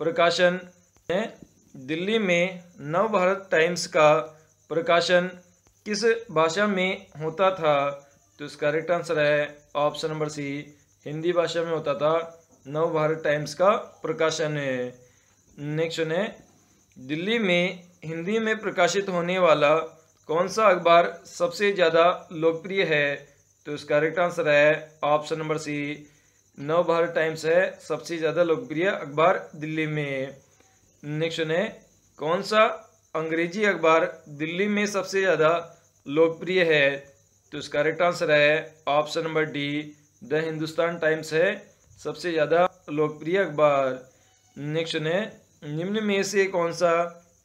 प्रकाशन है। दिल्ली में नवभारत टाइम्स का प्रकाशन किस भाषा में होता था? तो इसका करेक्ट आंसर है ऑप्शन नंबर सी हिंदी भाषा में होता था नवभारत टाइम्स का प्रकाशन। नेक्स्ट है दिल्ली में हिंदी में प्रकाशित होने वाला कौन सा अखबार सबसे ज़्यादा लोकप्रिय है? तो इसका करेक्ट आंसर है option number C Navbharat Times है सबसे ज़्यादा लोकप्रिय अखबार दिल्ली में। नेक्स्ट है कौन सा अंग्रेजी अखबार दिल्ली में सबसे ज़्यादा लोकप्रिय है? तो इसका करेक्ट आंसर है option number D the Hindustan times है सबसे ज़्यादा लोकप्रिय अखबार। नेक्स्ट है निम्न में से कौन सा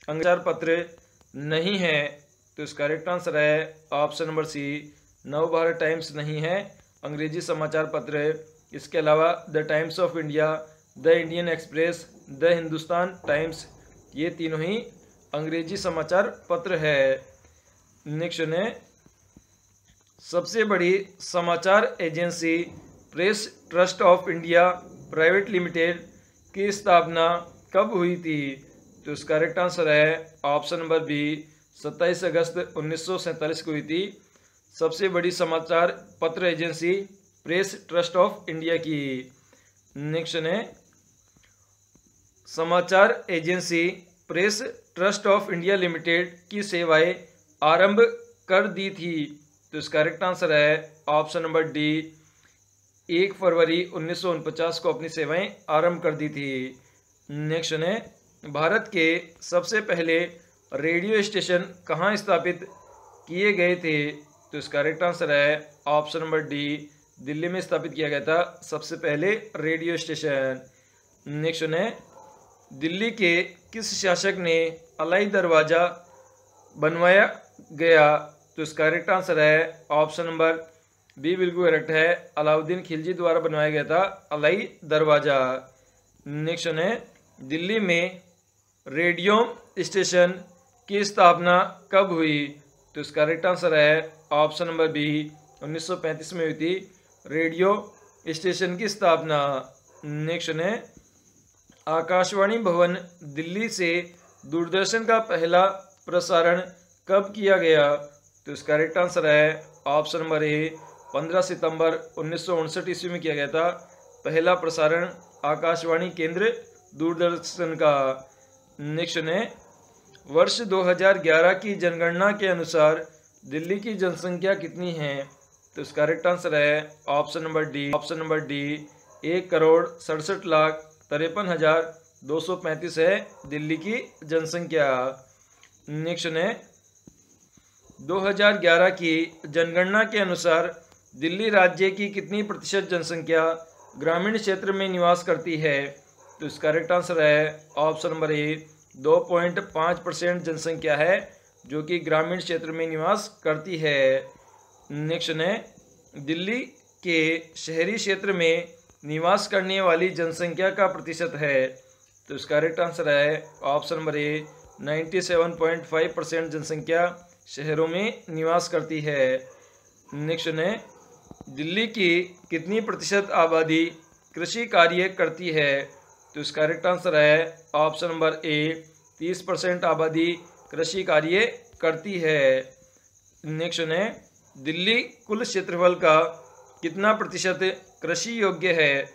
समाचार पत्र नहीं है? तो इसका करेक्ट आंसर है option number C Navbharat Times नहीं है अंग्रेजी समाचार पत्र। इसके अलावा the Times of India, the Indian Express, the Hindustan Times ये तीनों ही अंग्रेजी समाचार पत्र है। नेक्स्ट है सबसे बड़ी समाचार agency press trust of India private limited की स्थापना कब हुई थी? तो इसका करेक्ट आंसर है ऑप्शन नंबर बी 27 अगस्त 1947 को हुई थी सबसे बड़ी समाचार पत्र agency press trust of India की। नेक्स्ट है समाचार agency press trust of India limited की सेवाएं आरंभ कर दी थी। तो इसका करेक्ट आंसर है ऑप्शन नंबर डी 1 फरवरी 1949 को अपनी सेवाएं आरंभ कर दी थी। नेक्स्ट है भारत के सबसे पहले रेडियो स्टेशन कहाँ स्थापित किए गए थे? तो इसका करेक्ट आंसर है ऑप्शन नंबर डी दिल्ली में स्थापित किया गया था सबसे पहले रेडियो स्टेशन। नेक्स्ट है दिल्ली के किस शासक ने अलाई दरवाज़ा बनवाया गया? तो इसका करेक्ट आंसर है ऑप्शन नंबर बी बिल्कुल करेक्ट है अलाउद्दीन खिलजी द्वारा बनवाया गया था अलाई दरवाज़ा। नेक्स्ट है दिल्ली में रेडियो स्टेशन की स्थापना कब हुई? तो इसका करेक्ट आंसर है ऑप्शन नंबर बी 1935 में हुई थी रेडियो स्टेशन की स्थापना। नेक्स्ट है आकाशवाणी भवन दिल्ली से दूरदर्शन का पहला प्रसारण कब किया गया? तो इसका करेक्ट आंसर है ऑप्शन नंबर ए 15 सितंबर 1959 ईस्वी में किया गया था पहला प्रसारण आकाशवाणी केंद्र दूरदर्शन का। नेक्स्ट है वर्ष 2011 की जनगणना के अनुसार दिल्ली की जनसंख्या कितनी है? तो इसका करेक्ट आंसर है ऑप्शन नंबर डी 1,67,53,235 है दिल्ली की जनसंख्या। नेक्स्ट है 2011 की जनगणना के अनुसार दिल्ली राज्य की कितनी प्रतिशत जनसंख्या ग्रामीण क्षेत्र में निवास करती है? तो इसका करेक्ट आंसर है ऑप्शन नंबर ए 2.5% जनसंख्या है जो कि ग्रामीण क्षेत्र में निवास करती है। नेक्स्ट है दिल्ली के शहरी क्षेत्र में निवास करने वाली जनसंख्या का प्रतिशत है। तो इसका करेक्ट आंसर है ऑप्शन नंबर ए 97.5% जनसंख्या शहरों में निवास करती है। नेक्स्ट है दिल्ली की कितनी प्रतिशत आबादी कृषि कार्य करती है? तो इसका करेक्ट आंसर है ऑप्शन नंबर ए 30% आबादी कृषि कार्य करती है। नेक्स्ट है दिल्ली कुल क्षेत्रफल का कितना प्रतिशत कृषि योग्य है?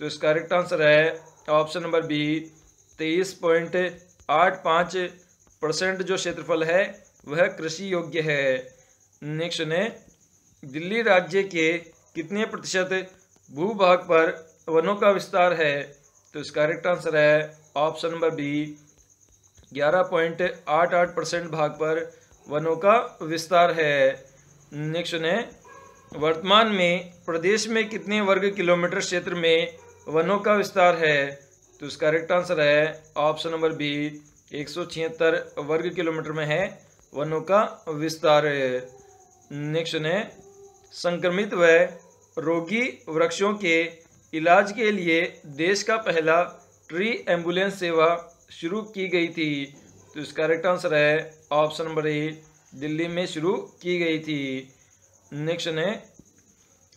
तो इसका करेक्ट आंसर है ऑप्शन नंबर बी 23.85% जो क्षेत्रफल है वह कृषि योग्य है। नेक्स्ट है दिल्ली राज्य के कितने प्रतिशत भूभाग पर वनों का विस्तार है? तो इसका करेक्ट आंसर है ऑप्शन नंबर बी 11.88% भाग पर वनों का विस्तार है। नेक्स्ट है वर्तमान में प्रदेश में कितने वर्ग किलोमीटर क्षेत्र में वनों का विस्तार है? तो इसका करेक्ट आंसर है ऑप्शन नंबर बी 176 वर्ग किलोमीटर में है वनों का विस्तार। नेक्स्ट है संक्रमित व रोगी वृक्षों के इलाज के लिए देश का पहला ट्री एम्बुलेंस सेवा शुरू की गई थी? तो इसका करेक्ट आंसर है ऑप्शन नंबर ए, दिल्ली में शुरू की गई थी। नेक्स्ट है,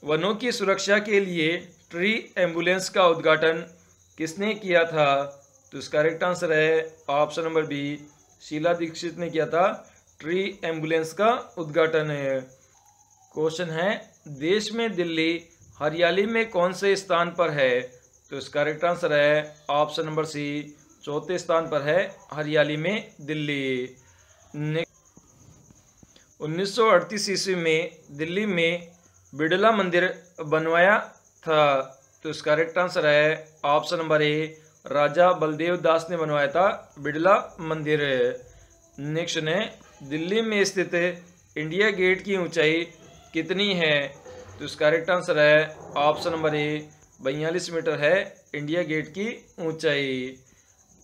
वनों की सुरक्षा के लिए ट्री एम्बुलेंस का उद्घाटन किसने किया था? तो इसका करेक्ट आंसर है option number B, Sheila Dikshit ने किया था ट्री एम्बुलेंस का उद्घाटन है। क्वेश्चन है, देश में दिल्ली हरियाली में कौन से स्थान पर है? तो इसका करेक्ट आंसर है ऑप्शन नंबर सी, चौथे स्थान पर है हरियाली में दिल्ली। 1938 ईस्वी में दिल्ली में बिड़ला मंदिर बनवाया था। तो इसका करेक्ट आंसर है ऑप्शन नंबर ए, राजा बलदेव दास ने बनवाया था बिड़ला मंदिर। नेक्स्ट है, दिल्ली में स्थित इंडिया गेट की ऊंचाई कितनी है? तो इसका करेक्ट आंसर है ऑप्शन नंबर ए, 42 मीटर है इंडिया गेट की ऊंचाई।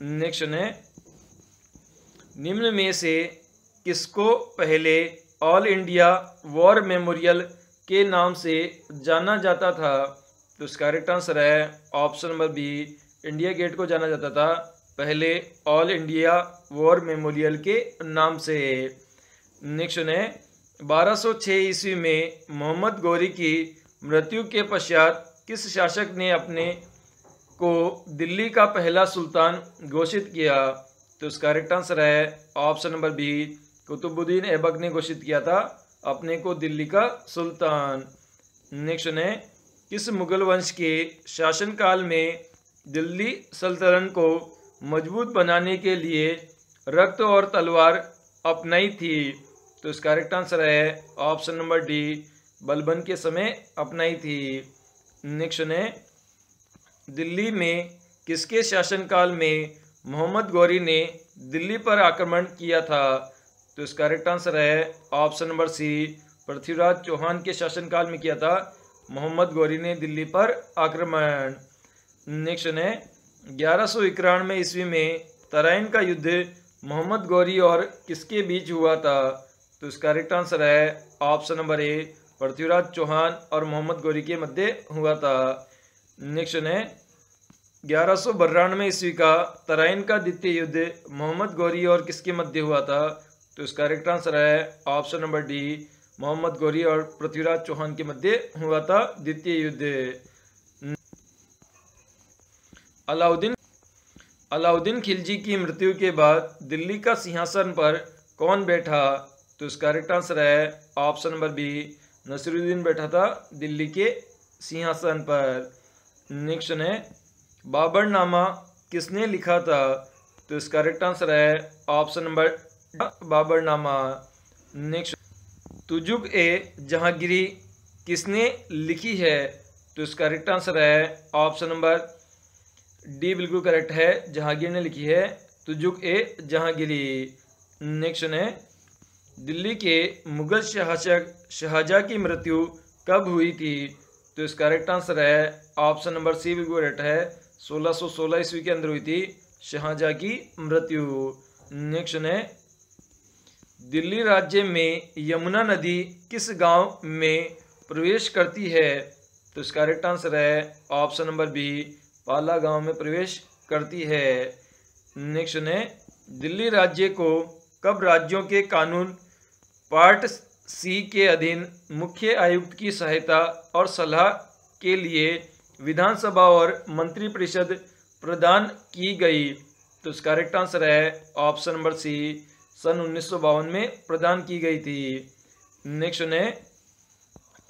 नेक्स्ट है, निम्न में से किसको पहले ऑल इंडिया वॉर मेमोरियल के नाम से जाना जाता था? तो इसका करेक्ट आंसर है option number B, India Gate को जाना जाता था पहले ऑल इंडिया वॉर मेमोरियल के नाम से। नेक्स्ट है, 1206 ईस्वी में मोहम्मद गौरी की मृत्यु के पश्चात किस शासक ने अपने को दिल्ली का पहला सुल्तान घोषित किया? तो इसका करेक्ट आंसर है option number B, Qutubuddin Aibak ने घोषित किया था अपने को दिल्ली का सुल्तान। नेक्स्ट है, किस मुगल वंश के शासनकाल में दिल्ली सल्तनत को मजबूत बनाने के लिए रक्त और तलवार अपनाई थी? तो इसका करेक्ट आंसर है ऑप्शन नंबर डी, बलबन के समय अपनाई थी। नेक्स्ट है, दिल्ली में किसके शासनकाल में मोहम्मद गौरी ने दिल्ली पर आक्रमण किया था? तो इसका करेक्ट आंसर है option number C, Prithviraj Chauhan के शासनकाल में किया था मोहम्मद गौरी ने दिल्ली पर आक्रमण। नेक्स्ट है, 1191 ईस्वी में तराइन का युद्ध मोहम्मद गौरी और किसके बीच हुआ था? तो इसका करेक्ट आंसर है option number A, Prithviraj Chauhan और मोहम्मद गौरी के मध्य हुआ था। नेक्स्ट है, 1192 ईस्वी का तराइन का द्वितीय युद्ध मोहम्मद गौरी और किसके मध्य हुआ था? तो इसका करेक्ट आंसर है option number D, Mohammad Ghori और पृथ्वीराज चौहान के मध्य हुआ था द्वितीय युद्ध। अलाउद्दीन खिलजी की मृत्यु के बाद दिल्ली का सिंहासन पर कौन बैठा? तो इसका करेक्ट आंसर है ऑप्शन नंबर बी, नसीरुद्दीन बैठा था दिल्ली के सिंहासन पर। नेक्स्ट है, बाबरनामा किसने लिखा था? तो इसका करेक्ट आंसर है option number Baburnama. Next, Tuzuk e Jahangiri किसने लिखी है? तो इसका करेक्ट आंसर है ऑप्शन नंबर डी, बिल्कुल करेक्ट है, जहांगीर ने लिखी है तुजुक ए जहांगीरी। नेक्स्ट है, दिल्ली के मुगल शासक शाहजहां की मृत्यु कब हुई थी? तो इसका करेक्ट आंसर है ऑप्शन नंबर सी, बिल्कुल करेक्ट है, 1616 ईस्वी के अंदर हुई थी शाहजहां की मृत्यु। नेक्स्ट है, दिल्ली राज्य में यमुना नदी किस गांव में प्रवेश करती है? तो इसका करेक्ट आंसर है ऑप्शन नंबर बी, पाला गांव में प्रवेश करती है। नेक्स्ट है, दिल्ली राज्य को कब राज्यों के कानून पार्ट सी के अधीन मुख्य आयुक्त की सहायता और सलाह के लिए विधानसभा और मंत्रिपरिषद प्रदान की गई? तो इसका करेक्ट आंसर है ऑप्शन नंबर सी, सन 1952 में प्रदान की गई थी। नेक्स्ट है,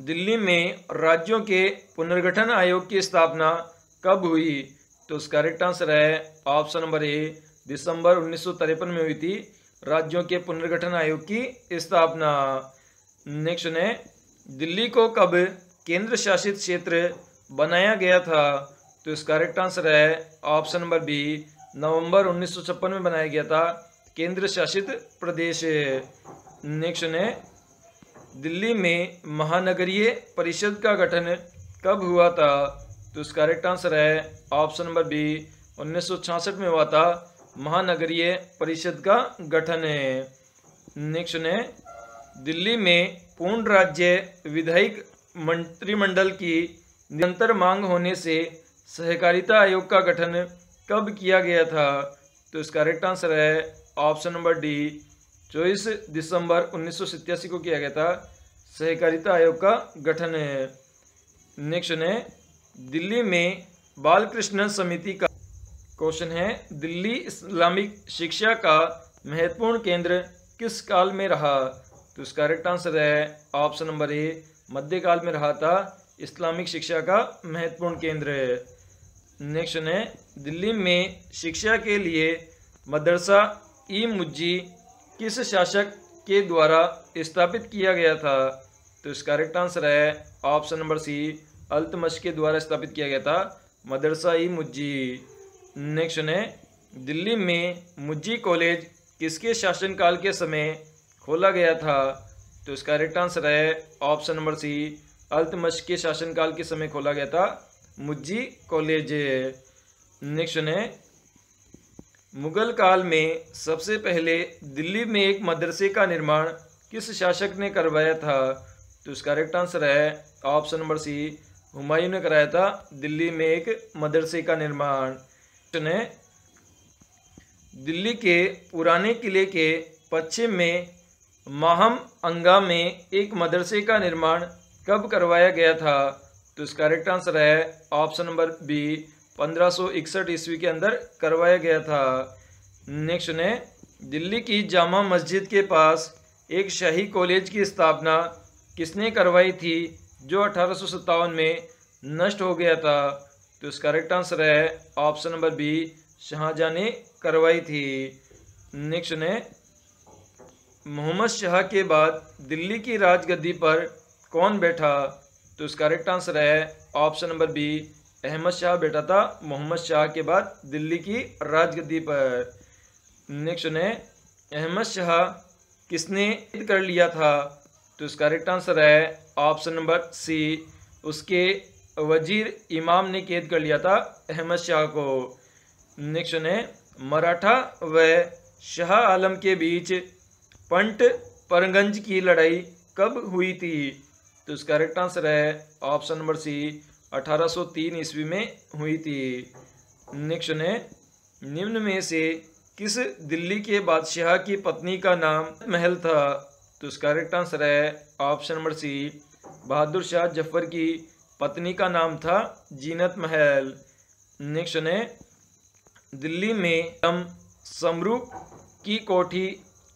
दिल्ली में राज्यों के पुनर्गठन आयोग की स्थापना कब हुई? तो इसका करेक्ट आंसर है ऑप्शन नंबर ए, दिसंबर 1953 में हुई थी राज्यों के पुनर्गठन आयोग की स्थापना। नेक्स्ट है, दिल्ली को कब केंद्र शासित क्षेत्र बनाया गया था? तो इसका करेक्ट आंसर है ऑप्शन नंबर बी, नवंबर 1956 में बनाया गया था केंद्र शासित प्रदेश। नेक्स्ट है, दिल्ली में महानगरीय परिषद का गठन कब हुआ था? तो इसका करेक्ट आंसर है ऑप्शन नंबर बी, 1966 में हुआ था महानगरीय परिषद का गठन है। नेक्स्ट है, दिल्ली में पूर्ण राज्य विधायिक मंत्रिमंडल की निरंतर मांग होने से सहकारिता आयोग का गठन कब किया गया था? तो इसका करेक्ट आंसर है ऑप्शन नंबर डी, 24 दिसंबर 1987 को किया गया था सहकारिता आयोग का गठन। नेक्स्ट है दिल्ली में बालकृष्ण समिति का क्वेश्चन है, दिल्ली इस्लामिक शिक्षा का महत्वपूर्ण केंद्र किस काल में रहा? तो इसका करेक्ट आंसर है ऑप्शन नंबर ए, मध्यकाल में रहा था इस्लामिक शिक्षा का महत्वपूर्ण केंद्र। नेक्स्ट है दिल्ली में शिक्षा के लिए मदरसा ई मुज्जी किस शासक के द्वारा स्थापित किया गया था? तो इसका करेक्ट आंसर है ऑप्शन नंबर सी, अल्तमश के द्वारा स्थापित किया गया था मदरसा ई मुज्जी। नेक्स्ट है दिल्ली में मुज्जी कॉलेज किसके शासनकाल के समय खोला गया था? तो इसका करेक्ट आंसर है ऑप्शन नंबर सी, अल्तमश के शासनकाल के समय खोला गया था मुज्जी कॉलेज। नेक्स्ट है मुगल काल में सबसे पहले दिल्ली में एक मदरसे का निर्माण किस शासक ने करवाया था? तो इसका करेक्ट आंसर है ऑप्शन नंबर सी, हुमायूं ने कराया था दिल्ली में एक मदरसे का निर्माण। दिल्ली के पुराने किले के पश्चिम में माहम अंगा में एक मदरसे का निर्माण कब करवाया गया था? तो इसका करेक्ट आंसर है ऑप्शन नंबर बी, 1561 ईस्वी के अंदर करवाया गया था। नेक्स्ट है दिल्ली की जामा मस्जिद के पास एक शाही कॉलेज की स्थापना किसने करवाई थी जो 1857 में नष्ट हो गया था? तो इसका करेक्ट आंसर है ऑप्शन नंबर बी, शाहजहां ने करवाई थी। नेक्स्ट है मोहम्मद शाह के बाद दिल्ली की राजगद्दी पर कौन बैठा? तो इसका करेक्ट आंसर है option number B, Ahmad Shah बैठा था मोहम्मद शाह के बाद दिल्ली की राजगद्दी पर। नेक्स्ट है अहमद शाह किसने कैद कर लिया था? तो इसका करेक्ट आंसर है ऑप्शन नंबर सी, उसके वजीर इमाम ने कैद कर लिया था अहमद शाह को। नेक्स्ट है मराठा व शाह आलम के बीच पंट परगंज की लड़ाई कब हुई थी? तो इसका करेक्ट आंसर है ऑप्शन नंबर सी, 1803 ईस्वी में हुई थी। नेक्स्ट है निम्न में से किस दिल्ली के बादशाह की पत्नी का नाम महल था? तो इसका करेक्ट आंसर है ऑप्शन नंबर सी, बहादुर शाह जफर की पत्नी का नाम था जीनत महल। नेक्स्ट है दिल्ली में समरू की कोठी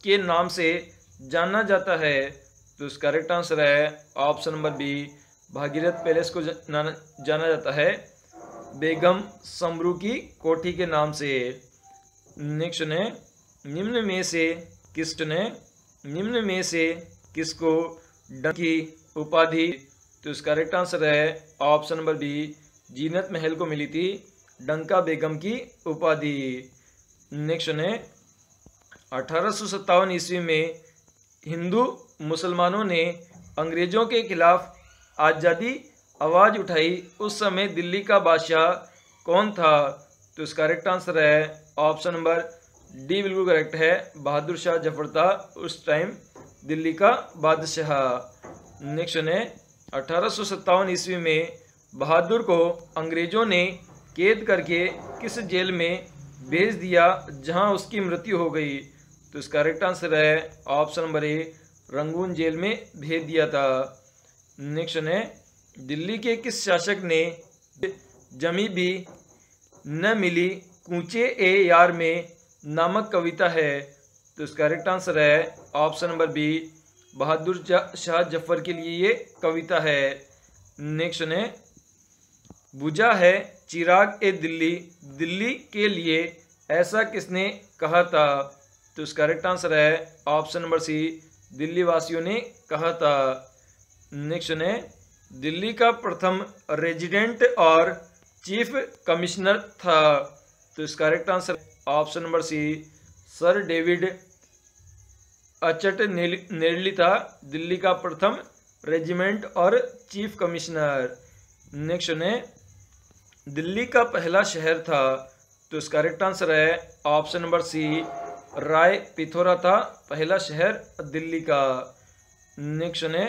के नाम से जाना जाता है। तो इसका करेक्ट आंसर है option number B, Bhagirath Palace को जाना जाता है बेगम समरू की कोठी के नाम से। नेक्स्ट है निम्न में से किसको डंका की उपाधि? तो इसका करेक्ट आंसर है ऑप्शन नंबर बी, जीनत महल को मिली थी डंका बेगम की उपाधि। नेक्स्ट है 1857 ईस्वी में हिंदू मुसलमानों ने अंग्रेजों के खिलाफ आज़ादी आवाज़ उठाई, उस समय दिल्ली का बादशाह कौन था? तो इसका करेक्ट आंसर है ऑप्शन नंबर डी, बिल्कुल करेक्ट है, बहादुर शाह जफर था उस टाइम दिल्ली का बादशाह। नेक्स्ट है 1857 ईस्वी में बहादुर को अंग्रेजों ने कैद करके किस जेल में भेज दिया जहां उसकी मृत्यु हो गई? तो इसका करेक्ट आंसर है option number A, Rangoon jail में भेज दिया था। नेक्स्ट है दिल्ली के किस शासक ने जमी भी न मिली कूचे ए यार में नामक कविता है? तो इसका करेक्ट आंसर है option number B, Bahadur Shah Zafar के लिए ये कविता है। नेक्स्ट है बुझा है चिराग ए दिल्ली, दिल्ली के लिए ऐसा किसने कहा था? तो इसका करेक्ट आंसर है ऑप्शन नंबर सी, दिल्ली वासियों ने कहा था। नेक्स्ट है दिल्ली का प्रथम रेजिडेंट और चीफ कमिश्नर था? तो इसका correct answer option number C, sir David Ochterlony था दिल्ली का प्रथम रेजिमेंट और चीफ कमिश्नर। नेक्स्ट है दिल्ली का पहला शहर था? तो इसका करेक्ट आंसर है ऑप्शन नंबर सी, राय पिथौरा था पहला शहर दिल्ली का। नेक्स्ट है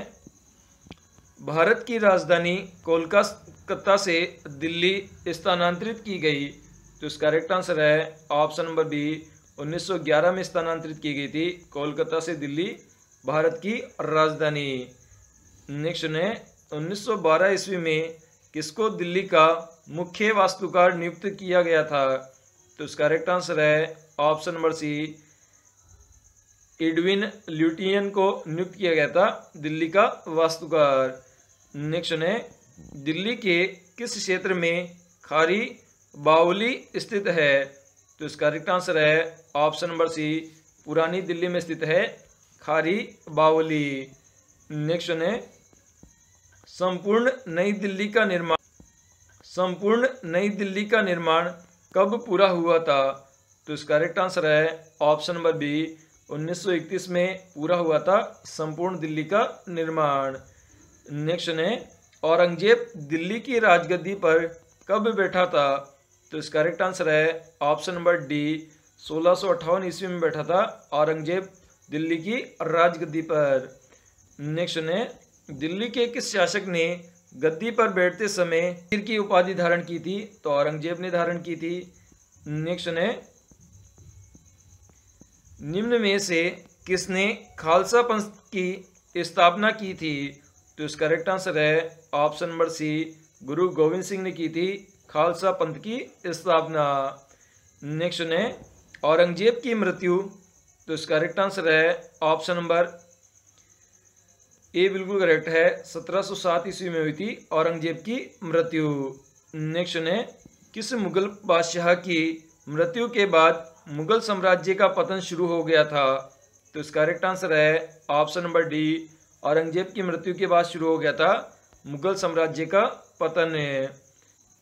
भारत की राजधानी कोलकाता से दिल्ली स्थानांतरित की गई? तो इसका करेक्ट आंसर है ऑप्शन नंबर बी, 1911 में स्थानांतरित की गई थी कोलकाता से दिल्ली भारत की राजधानी। नेक्स्ट है 1912 ईस्वी में किसको दिल्ली का मुख्य वास्तुकार नियुक्त किया गया था? तो इसका करेक्ट आंसर है ऑप्शन नंबर सी, एडविन ल्यूटियन को नियुक्त किया गया था दिल्ली का वास्तुकार। नेक्स्ट है दिल्ली के किस क्षेत्र में खारी बावली स्थित है? तो इसका करेक्ट आंसर है ऑप्शन नंबर सी, पुरानी दिल्ली में स्थित है खारी बावली। नेक्स्ट है संपूर्ण नई दिल्ली का निर्माण कब पूरा हुआ था? तो इसका करेक्ट आंसर है ऑप्शन नंबर बी, 1931 में पूरा हुआ था संपूर्ण दिल्ली का निर्माण। नेक्स्ट है औरंगजेब दिल्ली की राजगद्दी पर कब बैठा था? तो इसका करेक्ट आंसर है ऑप्शन नंबर डी, 1658 ईस्वी में बैठा था औरंगजेब दिल्ली की राजगद्दी पर। नेक्स्ट है दिल्ली के किस शासक ने गद्दी पर बैठते समय वीर की उपाधि धारण की थी? तो औरंगजेब ने धारण की थी। नेक्स्ट है निम्न में से किसने खालसा पंथ की स्थापना की थी? तो इसका करेक्ट आंसर है ऑप्शन नंबर सी, गुरु गोविंद सिंह ने की थी खालसा पंथ की स्थापना। नेक्स्ट है औरंगजेब की मृत्यु? तो इसका करेक्ट आंसर है ऑप्शन नंबर ए बिल्कुल करेक्ट है, 1707 ईस्वी में हुई थी औरंगजेब की मृत्यु। नेक्स्ट है किस मुगल बादशाह की मृत्यु के बाद मुगल साम्राज्य का पतन शुरू हो गया था? तो इसका करेक्ट आंसर है ऑप्शन नंबर डी, औरंगजेब की मृत्यु के बाद शुरू हो गया था मुगल साम्राज्य का पतन।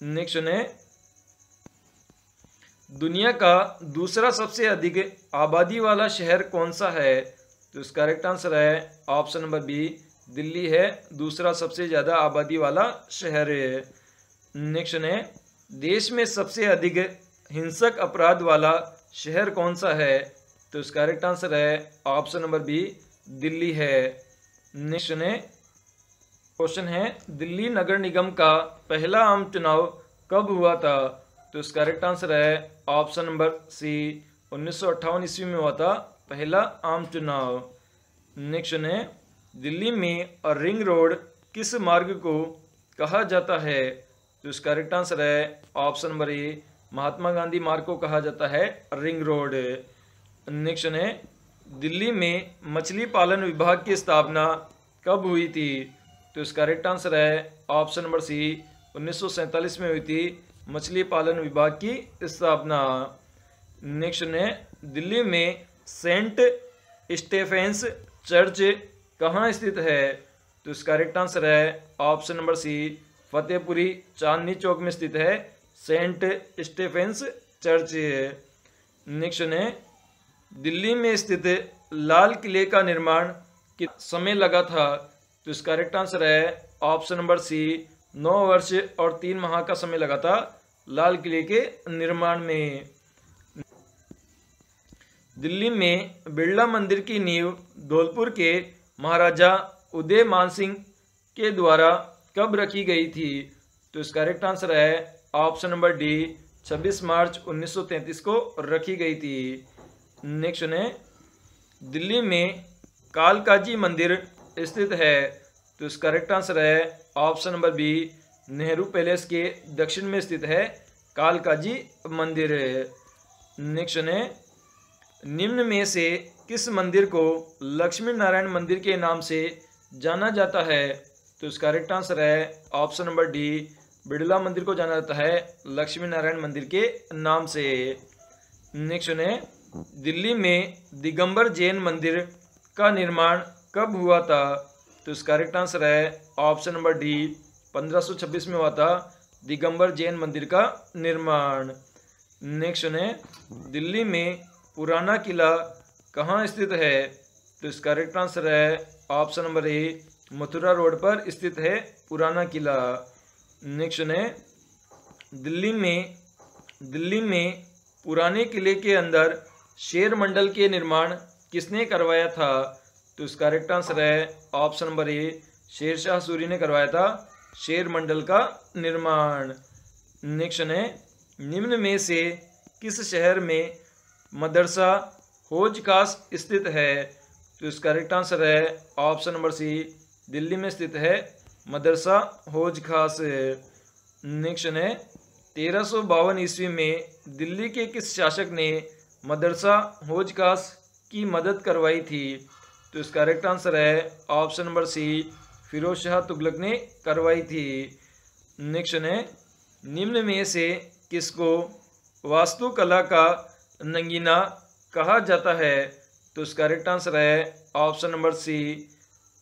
नेक्स्ट है दुनिया का दूसरा सबसे अधिक आबादी वाला शहर कौन सा है? तो इसका करेक्ट आंसर है ऑप्शन नंबर बी, दिल्ली है दूसरा सबसे ज़्यादा आबादी वाला शहर है। नेक्स्ट है देश में सबसे अधिक हिंसक अपराध वाला शहर कौन सा है? तो इसका करेक्ट आंसर है ऑप्शन नंबर बी, दिल्ली है। नेक्स्ट है क्वेश्चन है दिल्ली नगर निगम का पहला आम चुनाव कब हुआ था? तो इसका करेक्ट आंसर है ऑप्शन नंबर सी, 1958 ईस्वी में हुआ था पहला आम चुनाव। नेक्स्ट है दिल्ली में रिंग रोड किस मार्ग को कहा जाता है? तो इसका करेक्ट आंसर है ऑप्शन नंबर ए, महात्मा गांधी मार्ग को कहा जाता है रिंग रोड। नेक्स्ट है दिल्ली में मछली पालन विभाग की स्थापना कब हुई थी? तो इसका करेक्ट आंसर है ऑप्शन नंबर सी, 1947 में हुई थी मछली पालन विभाग की स्थापना। नेक्स्ट है दिल्ली में सेंट स्टेफेंस चर्च कहाँ स्थित है? तो इसका करेक्ट आंसर है ऑप्शन नंबर सी, फतेहपुरी चांदनी चौक में स्थित है सेंट स्टेफेंस चर्च। नेक्स्ट है दिल्ली में स्थित लाल किले का निर्माण कितना समय लगा था? तो इसका करेक्ट आंसर है ऑप्शन नंबर सी, 9 वर्ष और 3 माह का समय लगा था लाल किले के निर्माण में। दिल्ली में बिरला मंदिर की नींव धौलपुर के महाराजा उदय मान सिंह के द्वारा कब रखी गई थी? तो इसका करेक्ट आंसर है ऑप्शन नंबर डी, 26 मार्च 1933 को रखी गई थी। नेक्स्ट है दिल्ली में कालकाजी मंदिर स्थित है? तो इसका करेक्ट आंसर है option number B, Nehru Palace के दक्षिण में स्थित है कालकाजी मंदिर। नेक्स्ट है निम्न में से किस मंदिर को लक्ष्मी नारायण मंदिर के नाम से जाना जाता है? तो इसका करेक्ट आंसर है ऑप्शन नंबर डी, बिड़ला मंदिर को जाना जाता है लक्ष्मी नारायण मंदिर के नाम से। नेक्स्ट है दिल्ली में दिगंबर जैन मंदिर का निर्माण कब हुआ था? तो इसका करेक्ट आंसर है ऑप्शन नंबर डी, 1526 में हुआ था दिगंबर जैन मंदिर का निर्माण। नेक्स्ट है दिल्ली में पुराना किला कहाँ स्थित है? तो इसका करेक्ट आंसर है ऑप्शन नंबर ए, मथुरा रोड पर स्थित है पुराना किला। नेक्स्ट है दिल्ली में पुराने किले के अंदर शेर मंडल के निर्माण किसने करवाया था? तो इसका करेक्ट आंसर है option number A, Sher Shah Suri ने करवाया था शेर मंडल का निर्माण। नेक्स्ट है निम्न में से किस शहर में मदरसा हौज खास स्थित है? तो इसका करेक्ट आंसर है ऑप्शन नंबर सी, दिल्ली में स्थित है मदरसा हौज खास। नेक्स्ट है 1352 ईस्वी में दिल्ली के किस शासक ने मदरसा हौज खास की मदद करवाई थी? तो इसका करेक्ट आंसर है option number C, Firoz Shah Tughlaq ने करवाई थी। नेक्स्ट है निम्न में से किसको वास्तुकला का नगीना कहा जाता है? तो इसका करेक्ट आंसर है ऑप्शन नंबर सी,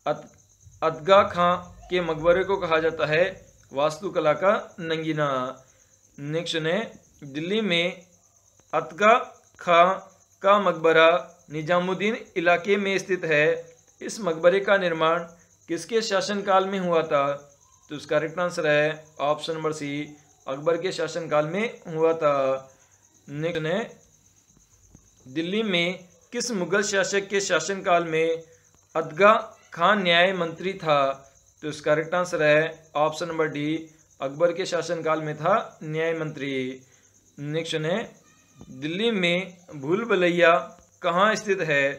अतगा खां के मकबरे को कहा जाता है वास्तुकला का नगीना। नेक्स्ट है दिल्ली में अतगा खां का मकबरा निजामुद्दीन इलाके में स्थित है। इस मकबरे का निर्माण किसके शासनकाल में हुआ था? तो इसका करेक्ट आंसर है ऑप्शन नंबर सी, अकबर के शासनकाल में हुआ था। नेक्स्ट है दिल्ली में किस मुगल शासक के शासनकाल में अतगा खान न्याय मंत्री था? तो इसका करेक्ट आंसर है ऑप्शन नंबर डी, अकबर के शासनकाल में था न्याय मंत्री। नेक्स्ट है दिल्ली में भूल भुलैया कहाँ स्थित है?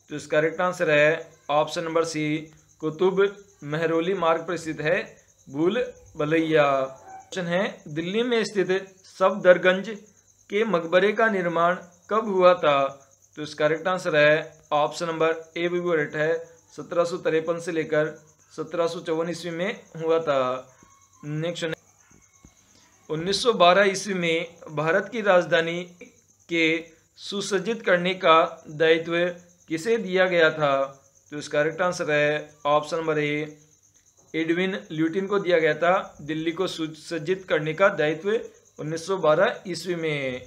तो इसका करेक्ट आंसर है option number C, Qutub Mehrauli मार्ग पर स्थित है भूल भुलैया। क्वेश्चन है दिल्ली में स्थित सफदरगंज के मकबरे का निर्माण कब हुआ था? तो इसका करेक्ट आंसर है ऑप्शन नंबर ए भी करेक्ट है, 1753 से लेकर 1754 ईस्वी में हुआ था। नेक्स्ट 1912 ईस्वी में भारत की राजधानी के सुसज्जित करने का दायित्व किसे दिया गया था? तो इसका करेक्ट आंसर है ऑप्शन नंबर ए, एडविन ल्यूटिन को दिया गया था दिल्ली को सुसज्जित करने का दायित्व 1912 ईस्वी में।